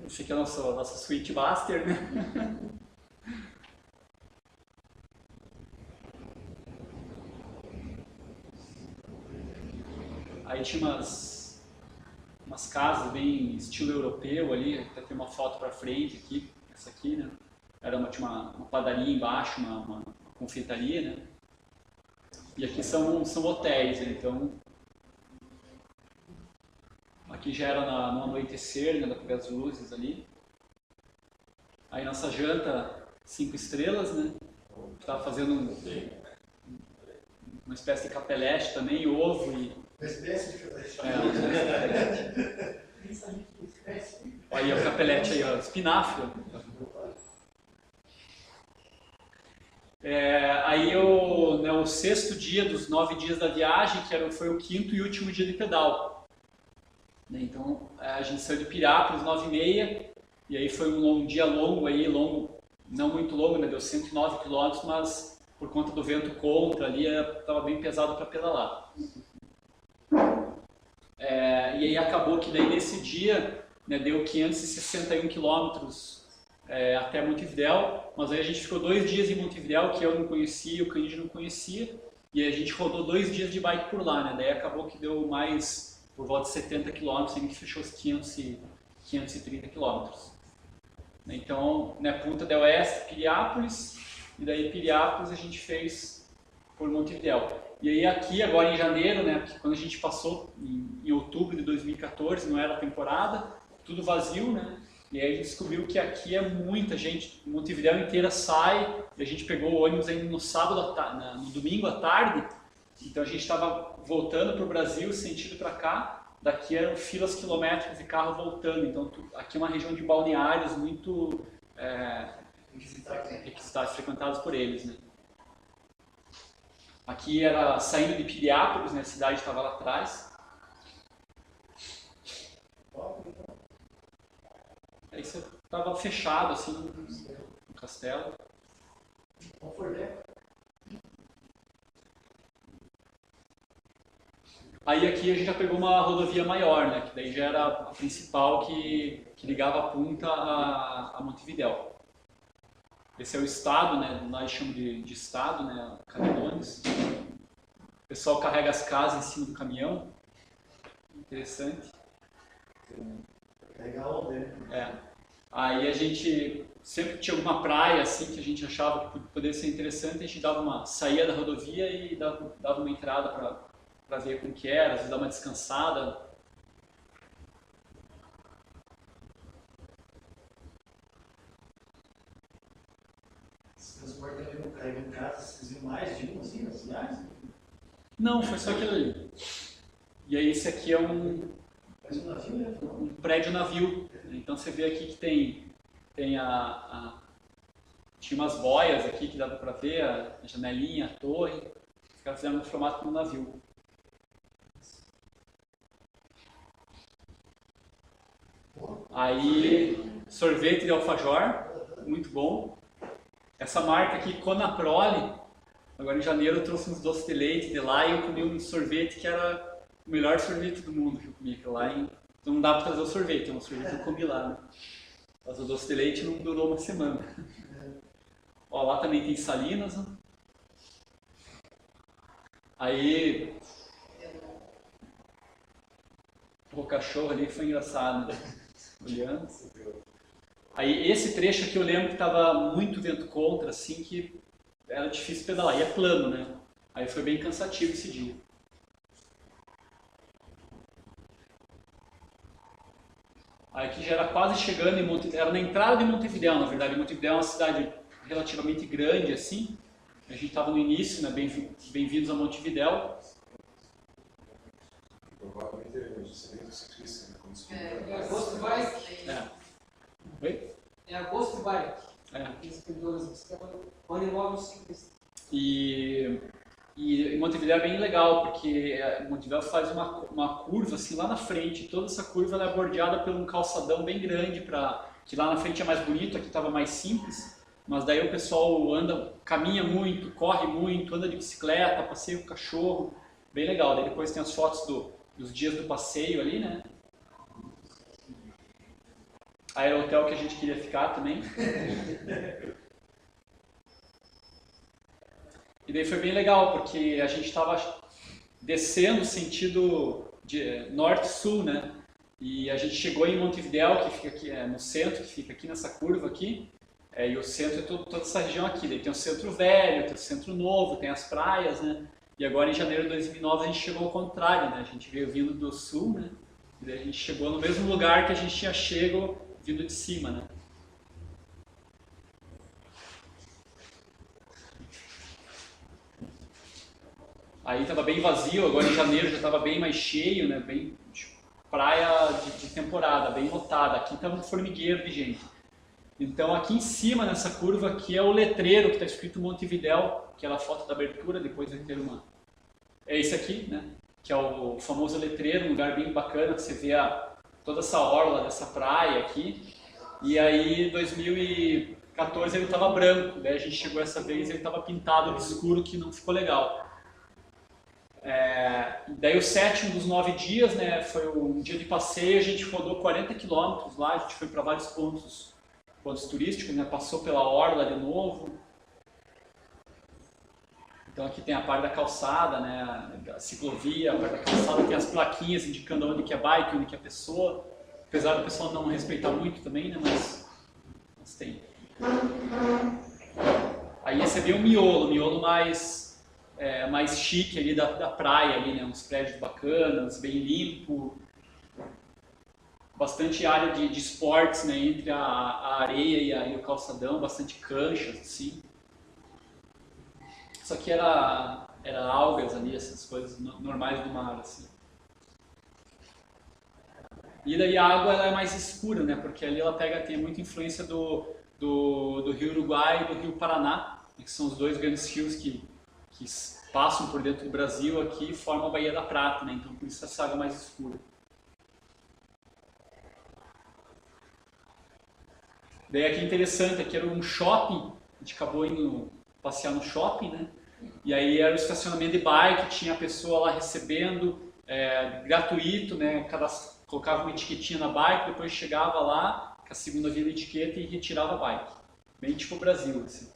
Esse aqui é a nossa suíte master, né? Aí tinha umas casas bem estilo europeu ali, até tem uma foto para frente aqui, essa aqui, né? Tinha uma padaria embaixo, uma confeitaria, né? E aqui são hotéis, né? Então aqui já era no anoitecer, né? Dá pra ver as luzes ali. Aí nossa janta 5 estrelas, né? Tava fazendo uma espécie de capelete também, ovo e... Uma espécie de capelete. Aí o capelete aí, ó, espinafre. Aí o 6º dia dos 9 dias da viagem, foi o 5º e último dia de pedal. Então a gente saiu de Piriápolis 9h30, e aí foi um dia longo, não muito longo, né? Deu 109 km, mas por conta do vento contra ali, estava bem pesado para pedalar. E aí acabou que daí nesse dia, né, deu 561 km até Montevidéu, mas aí a gente ficou 2 dias em Montevidéu, que eu não conhecia, o Canidia não conhecia, e a gente rodou 2 dias de bike por lá, né? Daí acabou que deu mais por volta de 70 km, a gente fechou os 530 km. Então, né, Punta del Este, Piriápolis, e daí Piriápolis a gente fez por Montevidéu. E aí aqui, agora em janeiro, né, porque quando a gente passou em outubro de 2014, não era temporada, tudo vazio, né? E aí a gente descobriu que aqui é muita gente, Montevidéu inteira sai, e a gente pegou o ônibus ainda no sábado, no domingo à tarde, então a gente estava voltando para o Brasil, sentido para cá, daqui eram filas quilométricas de carro voltando, então aqui é uma região de balneários muito requisitados, frequentados por eles, né? Aqui era saindo de Piriápolis, né? A cidade estava lá atrás. Aí você estava fechado assim no castelo. Aí aqui a gente já pegou uma rodovia maior, né? Que daí já era a principal que ligava a Punta a Montevidéu. Esse é o estado, né? Nós chamamos de estado, né? Canelones. O pessoal carrega as casas em cima do caminhão. Interessante. Legal, né? Aí a gente, sempre que tinha alguma praia assim que a gente achava que poderia ser interessante, a gente saía da rodovia e dava uma entrada para ver como que era, às vezes dar uma descansada. Esse transporte também não carrega em casa, vocês viram mais de um assim nas cidades? Não, foi só aquilo ali. E aí esse aqui é um navio, né? prédio navio. Então você vê aqui que tem Tinha umas boias aqui que dava para ver, a janelinha, a torre. Os caras fizeram no formato de um navio. Aí, sorvete de alfajor, muito bom. Essa marca aqui, Conaprole, agora em janeiro eu trouxe uns doces de leite de lá e eu comi um sorvete que era o melhor sorvete do mundo que eu comi. Então não dá para trazer o sorvete, é um sorvete que eu comi lá, né? Mas o doce de leite não durou uma semana. Ó, lá também tem Salinas, né? Aí o cachorro ali foi engraçado, né? Olhando. Aí esse trecho aqui eu lembro que estava muito vento contra, assim, que era difícil pedalar, e é plano, né? Aí foi bem cansativo esse dia. Aí aqui já era quase chegando em Montevidéu, era na entrada de Montevidéu, na verdade. Montevidéu é uma cidade relativamente grande, assim. A gente estava no início, né? Bem-vindos a Montevidéu. Provavelmente é justamente ciclista, né? É agosto bike. Oi? É agosto bike. É. Onde logo os ciclistas. E Montevidéu é bem legal, porque Montevidéu faz uma curva assim lá na frente. Toda essa curva ela é bordeada por um calçadão bem grande, que lá na frente é mais bonito, aqui estava mais simples. Mas daí o pessoal caminha muito, corre muito, anda de bicicleta, passeia com o cachorro. Bem legal. Daí depois tem as fotos dos dias do passeio ali, né? Aí era o hotel que a gente queria ficar também. E daí foi bem legal, porque a gente estava descendo sentido de norte-sul, né? E a gente chegou em Montevidéu, que fica aqui no centro, que fica aqui nessa curva aqui. E o centro é toda essa região aqui. Daí tem o centro velho, tem o centro novo, tem as praias, né? E agora em janeiro de 2009 a gente chegou ao contrário, né? A gente veio vindo do sul, né? E daí a gente chegou no mesmo lugar que a gente tinha chego vindo de cima, né? Aí estava bem vazio, agora em janeiro já estava bem mais cheio, né? Bem praia de temporada, bem lotada. Aqui estava um formigueiro de gente. Então aqui em cima, nessa curva aqui, é o letreiro que está escrito Montevidéu, aquela foto da abertura, depois vai ter uma... É esse aqui, né? Que é o famoso letreiro, um lugar bem bacana, que você vê toda essa orla dessa praia aqui. E aí, em 2014 ele estava branco, daí a gente chegou essa vez e ele estava pintado de escuro, que não ficou legal. Daí o sétimo dos 9 dias, né, foi um dia de passeio, a gente rodou 40 quilômetros lá, a gente foi para vários pontos turísticos, né, passou pela orla de novo. Então aqui tem a parte da calçada, né, a ciclovia, a parte da calçada tem as plaquinhas indicando onde que é bike, onde que é pessoa. Apesar do pessoal não respeitar muito também, né, mas tem. Aí esse é bem o miolo mais chique ali da praia, ali, né, uns prédios bacanas, bem limpo. Bastante área de esportes, né, entre a areia e o calçadão, bastante canchas, assim. Isso aqui era algas ali, essas coisas normais do mar, assim. E daí a água ela é mais escura, né, porque ali ela tem muita influência do Rio Uruguai e do Rio Paraná, que são os dois grandes rios que passam por dentro do Brasil aqui e formam a Baía da Prata, né, então por isso essa água é mais escura. Daí aqui é interessante, aqui era um shopping, a gente acabou indo passear no shopping, né? E aí era o estacionamento de bike, tinha a pessoa lá recebendo, gratuito, né? Colocava uma etiquetinha na bike, depois chegava lá, com a segunda via da etiqueta e retirava a bike. Bem tipo o Brasil, assim.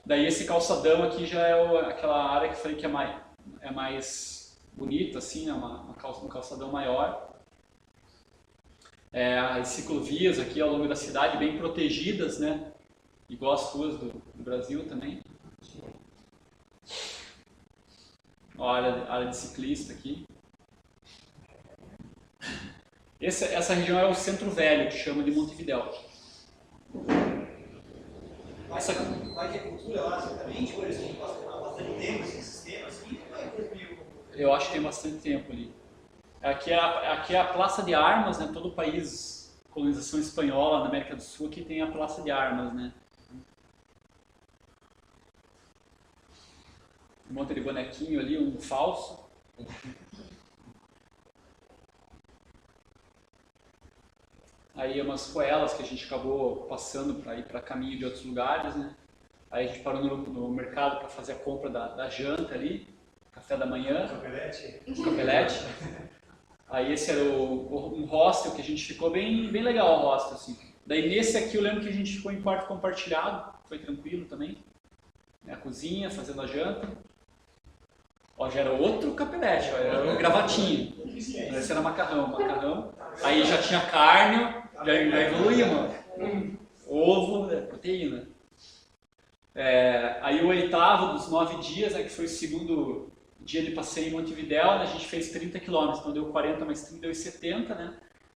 Daí esse calçadão aqui já é aquela área que eu falei que é mais bonita, assim, né? Um calçadão maior. As ciclovias aqui ao longo da cidade bem protegidas, né? Igual as ruas do Brasil também. Ó, a área de ciclista aqui. Essa região é o centro velho, que chama de Montevidéu. Vai ter cultura lá exatamente? Por exemplo, há bastante tempo esse sistema assim? Eu acho que tem bastante tempo ali. Aqui é a Praça de Armas, né? Todo o país colonização espanhola na América do Sul, aqui tem a Praça de Armas, né? Um monte de bonequinho ali, um falso. Aí umas coelas que a gente acabou passando para ir para caminho de outros lugares, né? Aí a gente parou no mercado para fazer a compra da janta ali, café da manhã. Capelete. Aí esse era um hostel que a gente ficou bem legal, o hostel, assim. Daí nesse aqui eu lembro que a gente ficou em quarto compartilhado, foi tranquilo também. A cozinha, fazendo a janta. Ó, já era outro capelete, ó, era um gravatinho. Esse era macarrão. Aí já tinha carne, já evoluía, mano. Ovo, né, proteína. Aí o 8º dos 9 dias, que foi o segundo dia de passeio em Montevidéu, né, a gente fez 30 km, então deu 40 mais 30, deu 70, né?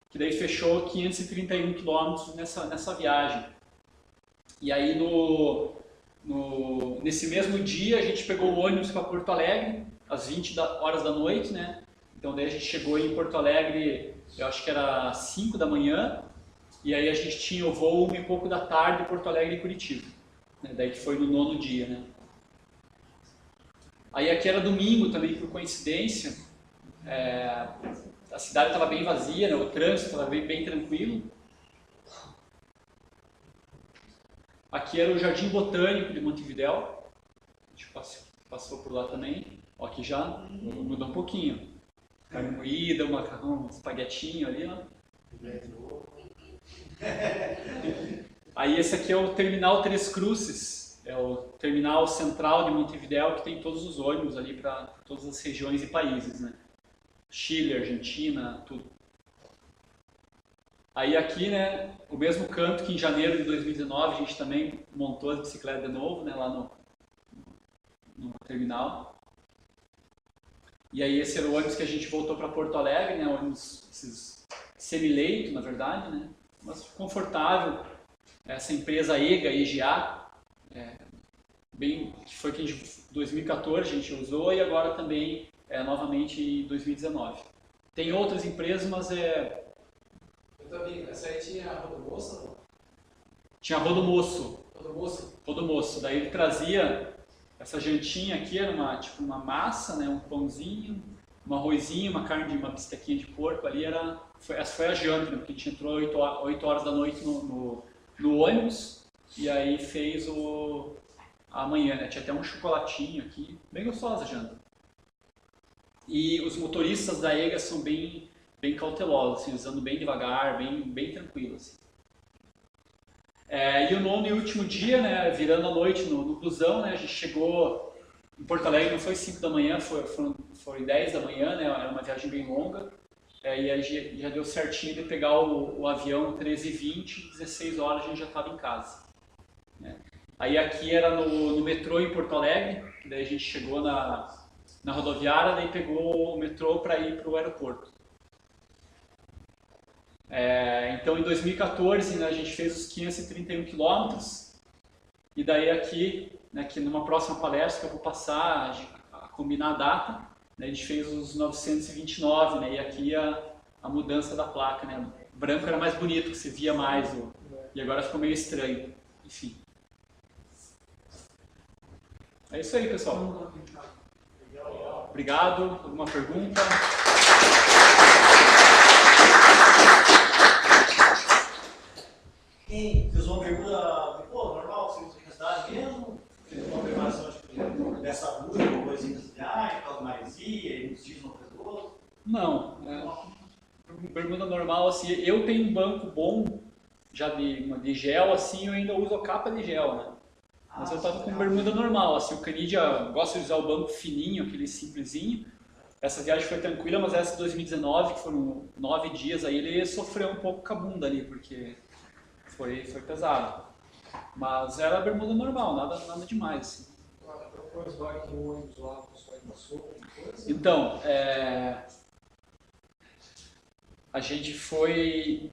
Que daí fechou 531 km nessa viagem. E aí nesse mesmo dia a gente pegou o ônibus para Porto Alegre, às 20 horas da noite, né? Então daí a gente chegou em Porto Alegre, eu acho que era 5 da manhã, e aí a gente tinha o voo 1 e pouco da tarde de Porto Alegre e Curitiba. Né? Daí que foi no 9º dia, né? Aí aqui era domingo também, por coincidência, a cidade estava bem vazia, né? O trânsito estava bem tranquilo. Aqui era o Jardim Botânico de Montevidéu, a gente passou por lá também. Ó, aqui já mudou um pouquinho. Carne moída, um macarrão, um espaguetinho ali, ó. Aí esse aqui é o Terminal Três Cruzes, é o terminal central de Montevidéu que tem todos os ônibus ali para todas as regiões e países, né? Chile, Argentina, tudo. Aí aqui, né, o mesmo canto que em janeiro de 2019 a gente também montou a bicicleta de novo, né, lá no terminal. E aí esse era o ônibus que a gente voltou para Porto Alegre, né, ônibus semileito, na verdade, né, mas confortável. Essa empresa EGA, que foi que em 2014 a gente usou e agora também novamente em 2019. Tem outras empresas, mas Essa aí tinha rodomoça, não? tinha rodomoço. Rodomoço? Daí ele trazia essa jantinha aqui, era tipo uma massa, né, um pãozinho, um arrozinho, uma carne de uma bistequinha de porco ali, essa foi a janta, né, porque a gente entrou 8 horas da noite no ônibus e aí fez a manhã, né, tinha até um chocolatinho aqui, bem gostosa a janta. E os motoristas da EGA são bem cautelosos, assim, usando bem devagar, bem tranquilo. Assim. E o 9º e último dia, né, virando a noite no busão, né, a gente chegou em Porto Alegre, não foi 5 da manhã, foi 10 da manhã, né, era uma viagem bem longa, e aí já deu certinho de pegar o avião 13h20, 16 horas a gente já estava em casa. Né. Aí aqui era no metrô em Porto Alegre, daí a gente chegou na rodoviária, daí pegou o metrô para ir para o aeroporto. Então em 2014, né, a gente fez os 531 quilômetros e daí aqui, né, que numa próxima palestra que eu vou passar a combinar a data, né, a gente fez os 929, né, e aqui a mudança da placa, né, o branco era mais bonito, que se via mais, e agora ficou meio estranho, enfim. É isso aí, pessoal. Obrigado. Alguma pergunta? Quem fez uma pergunta, normal, você usa a cidade mesmo? Fez uma afirmação dessa rua, uma coisinha da cidade, por causa da maresia, e uns dias uma coisa do outro? Não. Bermuda normal, assim, eu tenho um banco bom, já de gel, assim, eu ainda uso a capa de gel, né? Mas eu tava com bermuda normal, assim, o Canidia gosta de usar o banco fininho, aquele simplesinho. Essa viagem foi tranquila, mas essa de 2019, que foram 9 dias, aí ele sofreu um pouco com a bunda ali, porque foi pesado. Mas era a bermuda normal, nada demais, assim. Depois vai que o ônibus lá, o pessoal passou, Então, a gente foi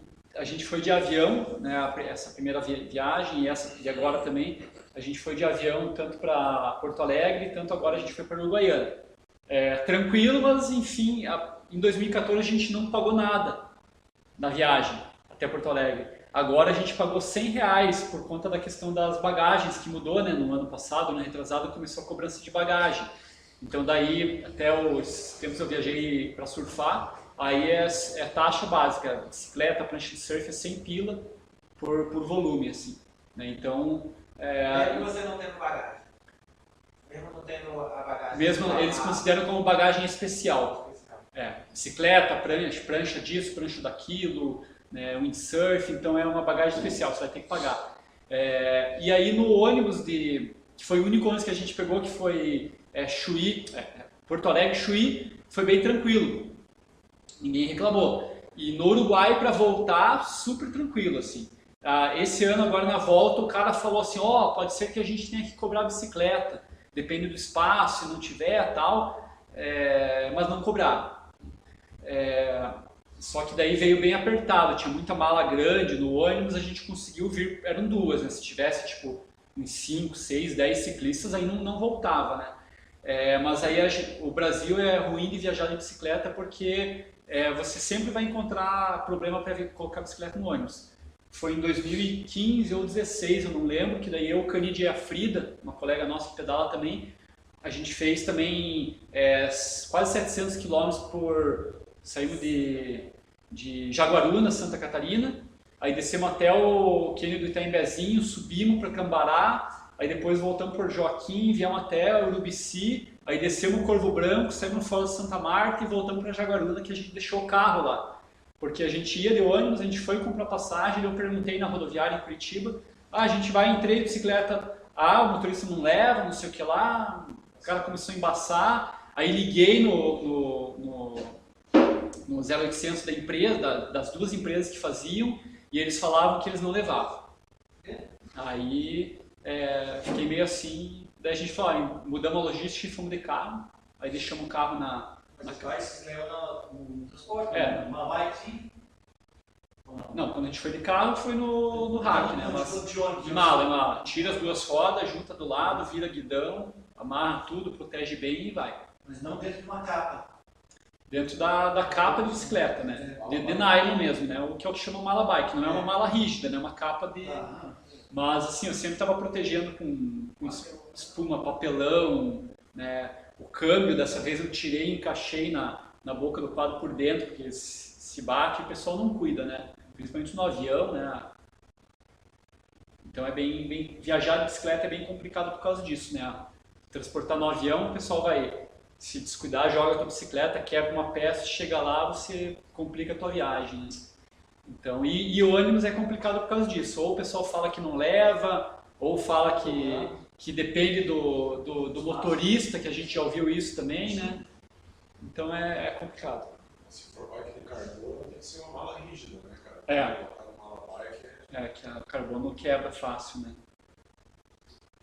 de avião, né, essa primeira viagem e agora também, a gente foi de avião tanto para Porto Alegre, tanto agora a gente foi para Uruguaiana. Tranquilo, mas enfim, em 2014 a gente não pagou nada na viagem. até Porto Alegre. Agora a gente pagou R$100 por conta da questão das bagagens, que mudou, né? No ano passado, no retrasado, começou a cobrança de bagagem. Então daí, até os tempos eu viajei para surfar, aí é taxa básica, bicicleta, prancha de surf é 100 pila por volume, assim, né? Então... Mesmo você não tendo bagagem? Mesmo não tendo a bagagem? Mesmo eles consideram como bagagem especial. Bicicleta, prancha disso, prancha daquilo, né, windsurf, então é uma bagagem especial, você vai ter que pagar. E aí no ônibus, que foi o único ônibus que a gente pegou, que foi Chuí, Porto Alegre, Chuí, foi bem tranquilo, ninguém reclamou. E no Uruguai, para voltar, super tranquilo, assim. Esse ano, agora na volta, o cara falou assim, pode ser que a gente tenha que cobrar bicicleta, depende do espaço, se não tiver, tal, mas não cobrar. Só que daí veio bem apertado, tinha muita mala grande no ônibus, a gente conseguiu vir, eram duas, né? Se tivesse tipo uns 5, 6, 10 ciclistas, aí não voltava, né? Mas aí o Brasil é ruim de viajar de bicicleta porque você sempre vai encontrar problema para colocar bicicleta no ônibus. Foi em 2015 ou 2016, eu não lembro, que daí eu, o Canide e a Frida, uma colega nossa que pedala também, a gente fez também quase 700 km saímos de Jaguaruna, Santa Catarina, aí descemos até o cânion do Itaimbezinho, subimos para Cambará, aí depois voltamos por Joaquim, viemos até Urubici, aí descemos o Corvo Branco, saímos no Fórum de Santa Marta e voltamos para Jaguaruna, que a gente deixou o carro lá. Porque a gente ia de ônibus, a gente foi comprar passagem, eu perguntei na rodoviária em Curitiba, a gente vai, entrei de bicicleta, o motorista não leva, não sei o que lá, o cara começou a embaçar, aí liguei no 0800 da empresa, das duas empresas que faziam, e eles falavam que eles não levavam. Aí fiquei meio assim, daí a gente falou, mudamos a logística e fomos de carro, aí deixamos o carro na Mas você leva no transporte? Uma bike? Não, quando a gente foi de carro foi no rack, né? De mala, tira as duas rodas, junta do lado, vira guidão, amarra tudo, protege bem e vai. Mas não dentro de uma capa? Dentro da capa de bicicleta, né? De nylon mesmo, né? O que é o que chama mala bike, não é uma mala rígida, né? É uma capa de... Mas assim, eu sempre estava protegendo com espuma, papelão, né? O câmbio, dessa vez eu tirei e encaixei na boca do quadro por dentro, porque se bate, o pessoal não cuida, né? Principalmente no avião, né? Então viajar de bicicleta é bem complicado por causa disso, né? Transportar no avião, o pessoal vai se descuidar, joga a tua bicicleta, quebra uma peça, chega lá, você complica a tua viagem, né? Então, e o ônibus é complicado por causa disso. Ou o pessoal fala que não leva, ou fala que depende do motorista, que a gente já ouviu isso também, né? Então é complicado. Se for bike de carbono, tem que ser uma mala rígida, né, cara? Uma mala bike que a carbono quebra fácil, né?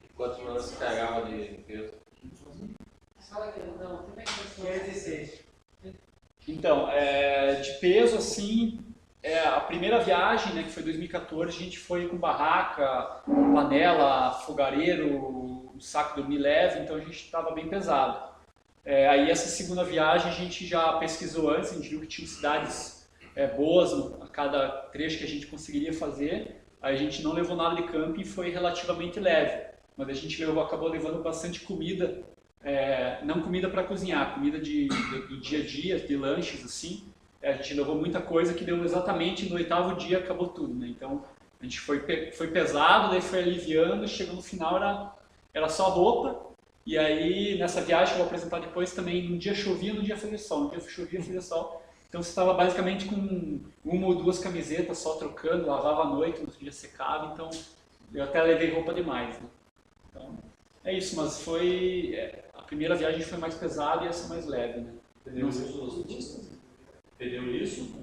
E quanto você carregava de peso? Então, de peso, assim, a primeira viagem, né, que foi em 2014, a gente foi com barraca, panela, fogareiro, um saco de dormir leve, então a gente estava bem pesado. Aí essa segunda viagem a gente já pesquisou antes, a gente viu que tinha cidades boas a cada trecho que a gente conseguiria fazer, aí a gente não levou nada de camping, foi relativamente leve, mas a gente acabou levando bastante comida, não comida para cozinhar, comida do dia a dia, de lanches assim. A gente levou muita coisa que deu exatamente no 8º dia, acabou tudo, né? Então a gente foi pesado, daí foi aliviando, chegou no final era só roupa. E aí nessa viagem que eu vou apresentar depois também, num dia chovia, num dia fazia sol, num dia chovia, fazia sol. Então você estava basicamente com uma ou duas camisetas só trocando, lavava à noite, no outro dia secava, então eu até levei roupa demais, né? Então é isso, mas a primeira viagem foi mais pesada e essa mais leve, né? pneu liso?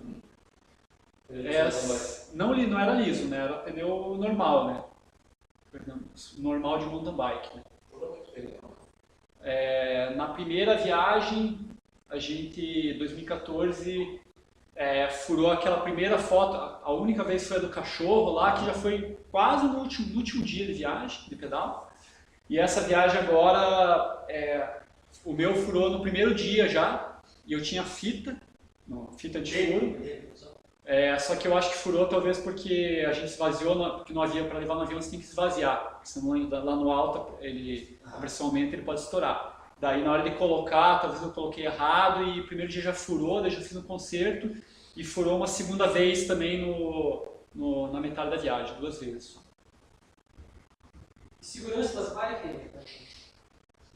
Não era liso, né? Era pneu normal, né? Normal de mountain bike, né? Na primeira viagem, a gente, 2014, furou aquela primeira foto, a única vez foi a do cachorro lá, que já foi quase no último dia de viagem, de pedal. E essa viagem agora, o meu furou no primeiro dia já, e eu tinha fita de furo. Só que eu acho que furou talvez porque a gente esvaziou, porque no avião, para levar no avião você tem que esvaziar, senão lá no alto a pressão aumenta e ele pode estourar. Daí na hora de colocar, talvez eu coloquei errado e o primeiro dia já furou, daí já fiz um conserto e furou uma segunda vez também na metade da viagem, 2 vezes. Segurança das bikes?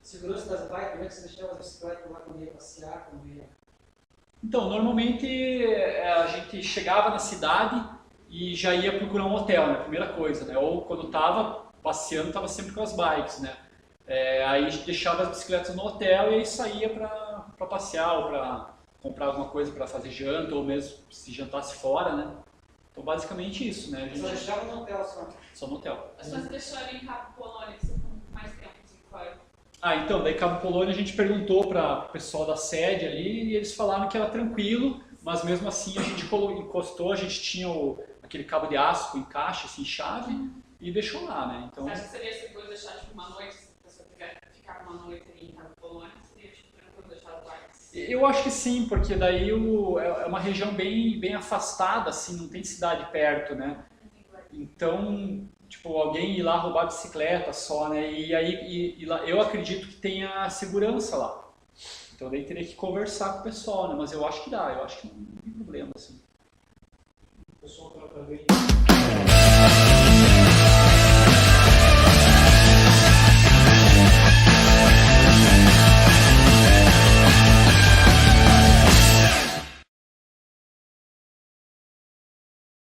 Segurança das bikes, como é que você deixava as bicicletas lá quando ia passear, quando ia... Então, normalmente a gente chegava na cidade e já ia procurar um hotel, né? Primeira coisa, né? Ou quando estava passeando, estava sempre com as bikes, né? Aí a gente deixava as bicicletas no hotel e aí saía para passear ou para comprar alguma coisa para fazer janta ou mesmo se jantasse fora, né? Então, basicamente isso, né? A gente Só deixava no hotel só? Só no hotel. Mas você deixou ali em Cabo Polônia, que você ficou mais tempo assim fora. Então, daí Cabo Polônia a gente perguntou para o pessoal da sede ali e eles falaram que era tranquilo, mas mesmo assim a gente encostou, a gente tinha aquele cabo de aço com encaixe, assim, chave, e deixou lá, né? Então, Você acha que seria seguro deixar tipo uma noite, se a pessoa quiser ficar uma noite ali em Cabo Polônia, seria tipo tranquilo deixar as bikes? eu acho que sim, porque daí é uma região bem afastada, assim, não tem cidade perto, né? Então, tipo, alguém ir lá roubar a bicicleta só, né? E aí lá, eu acredito que tenha segurança lá. Então daí teria que conversar com o pessoal, né? Mas eu acho que dá, eu acho que não tem problema, assim. O pessoal para ver.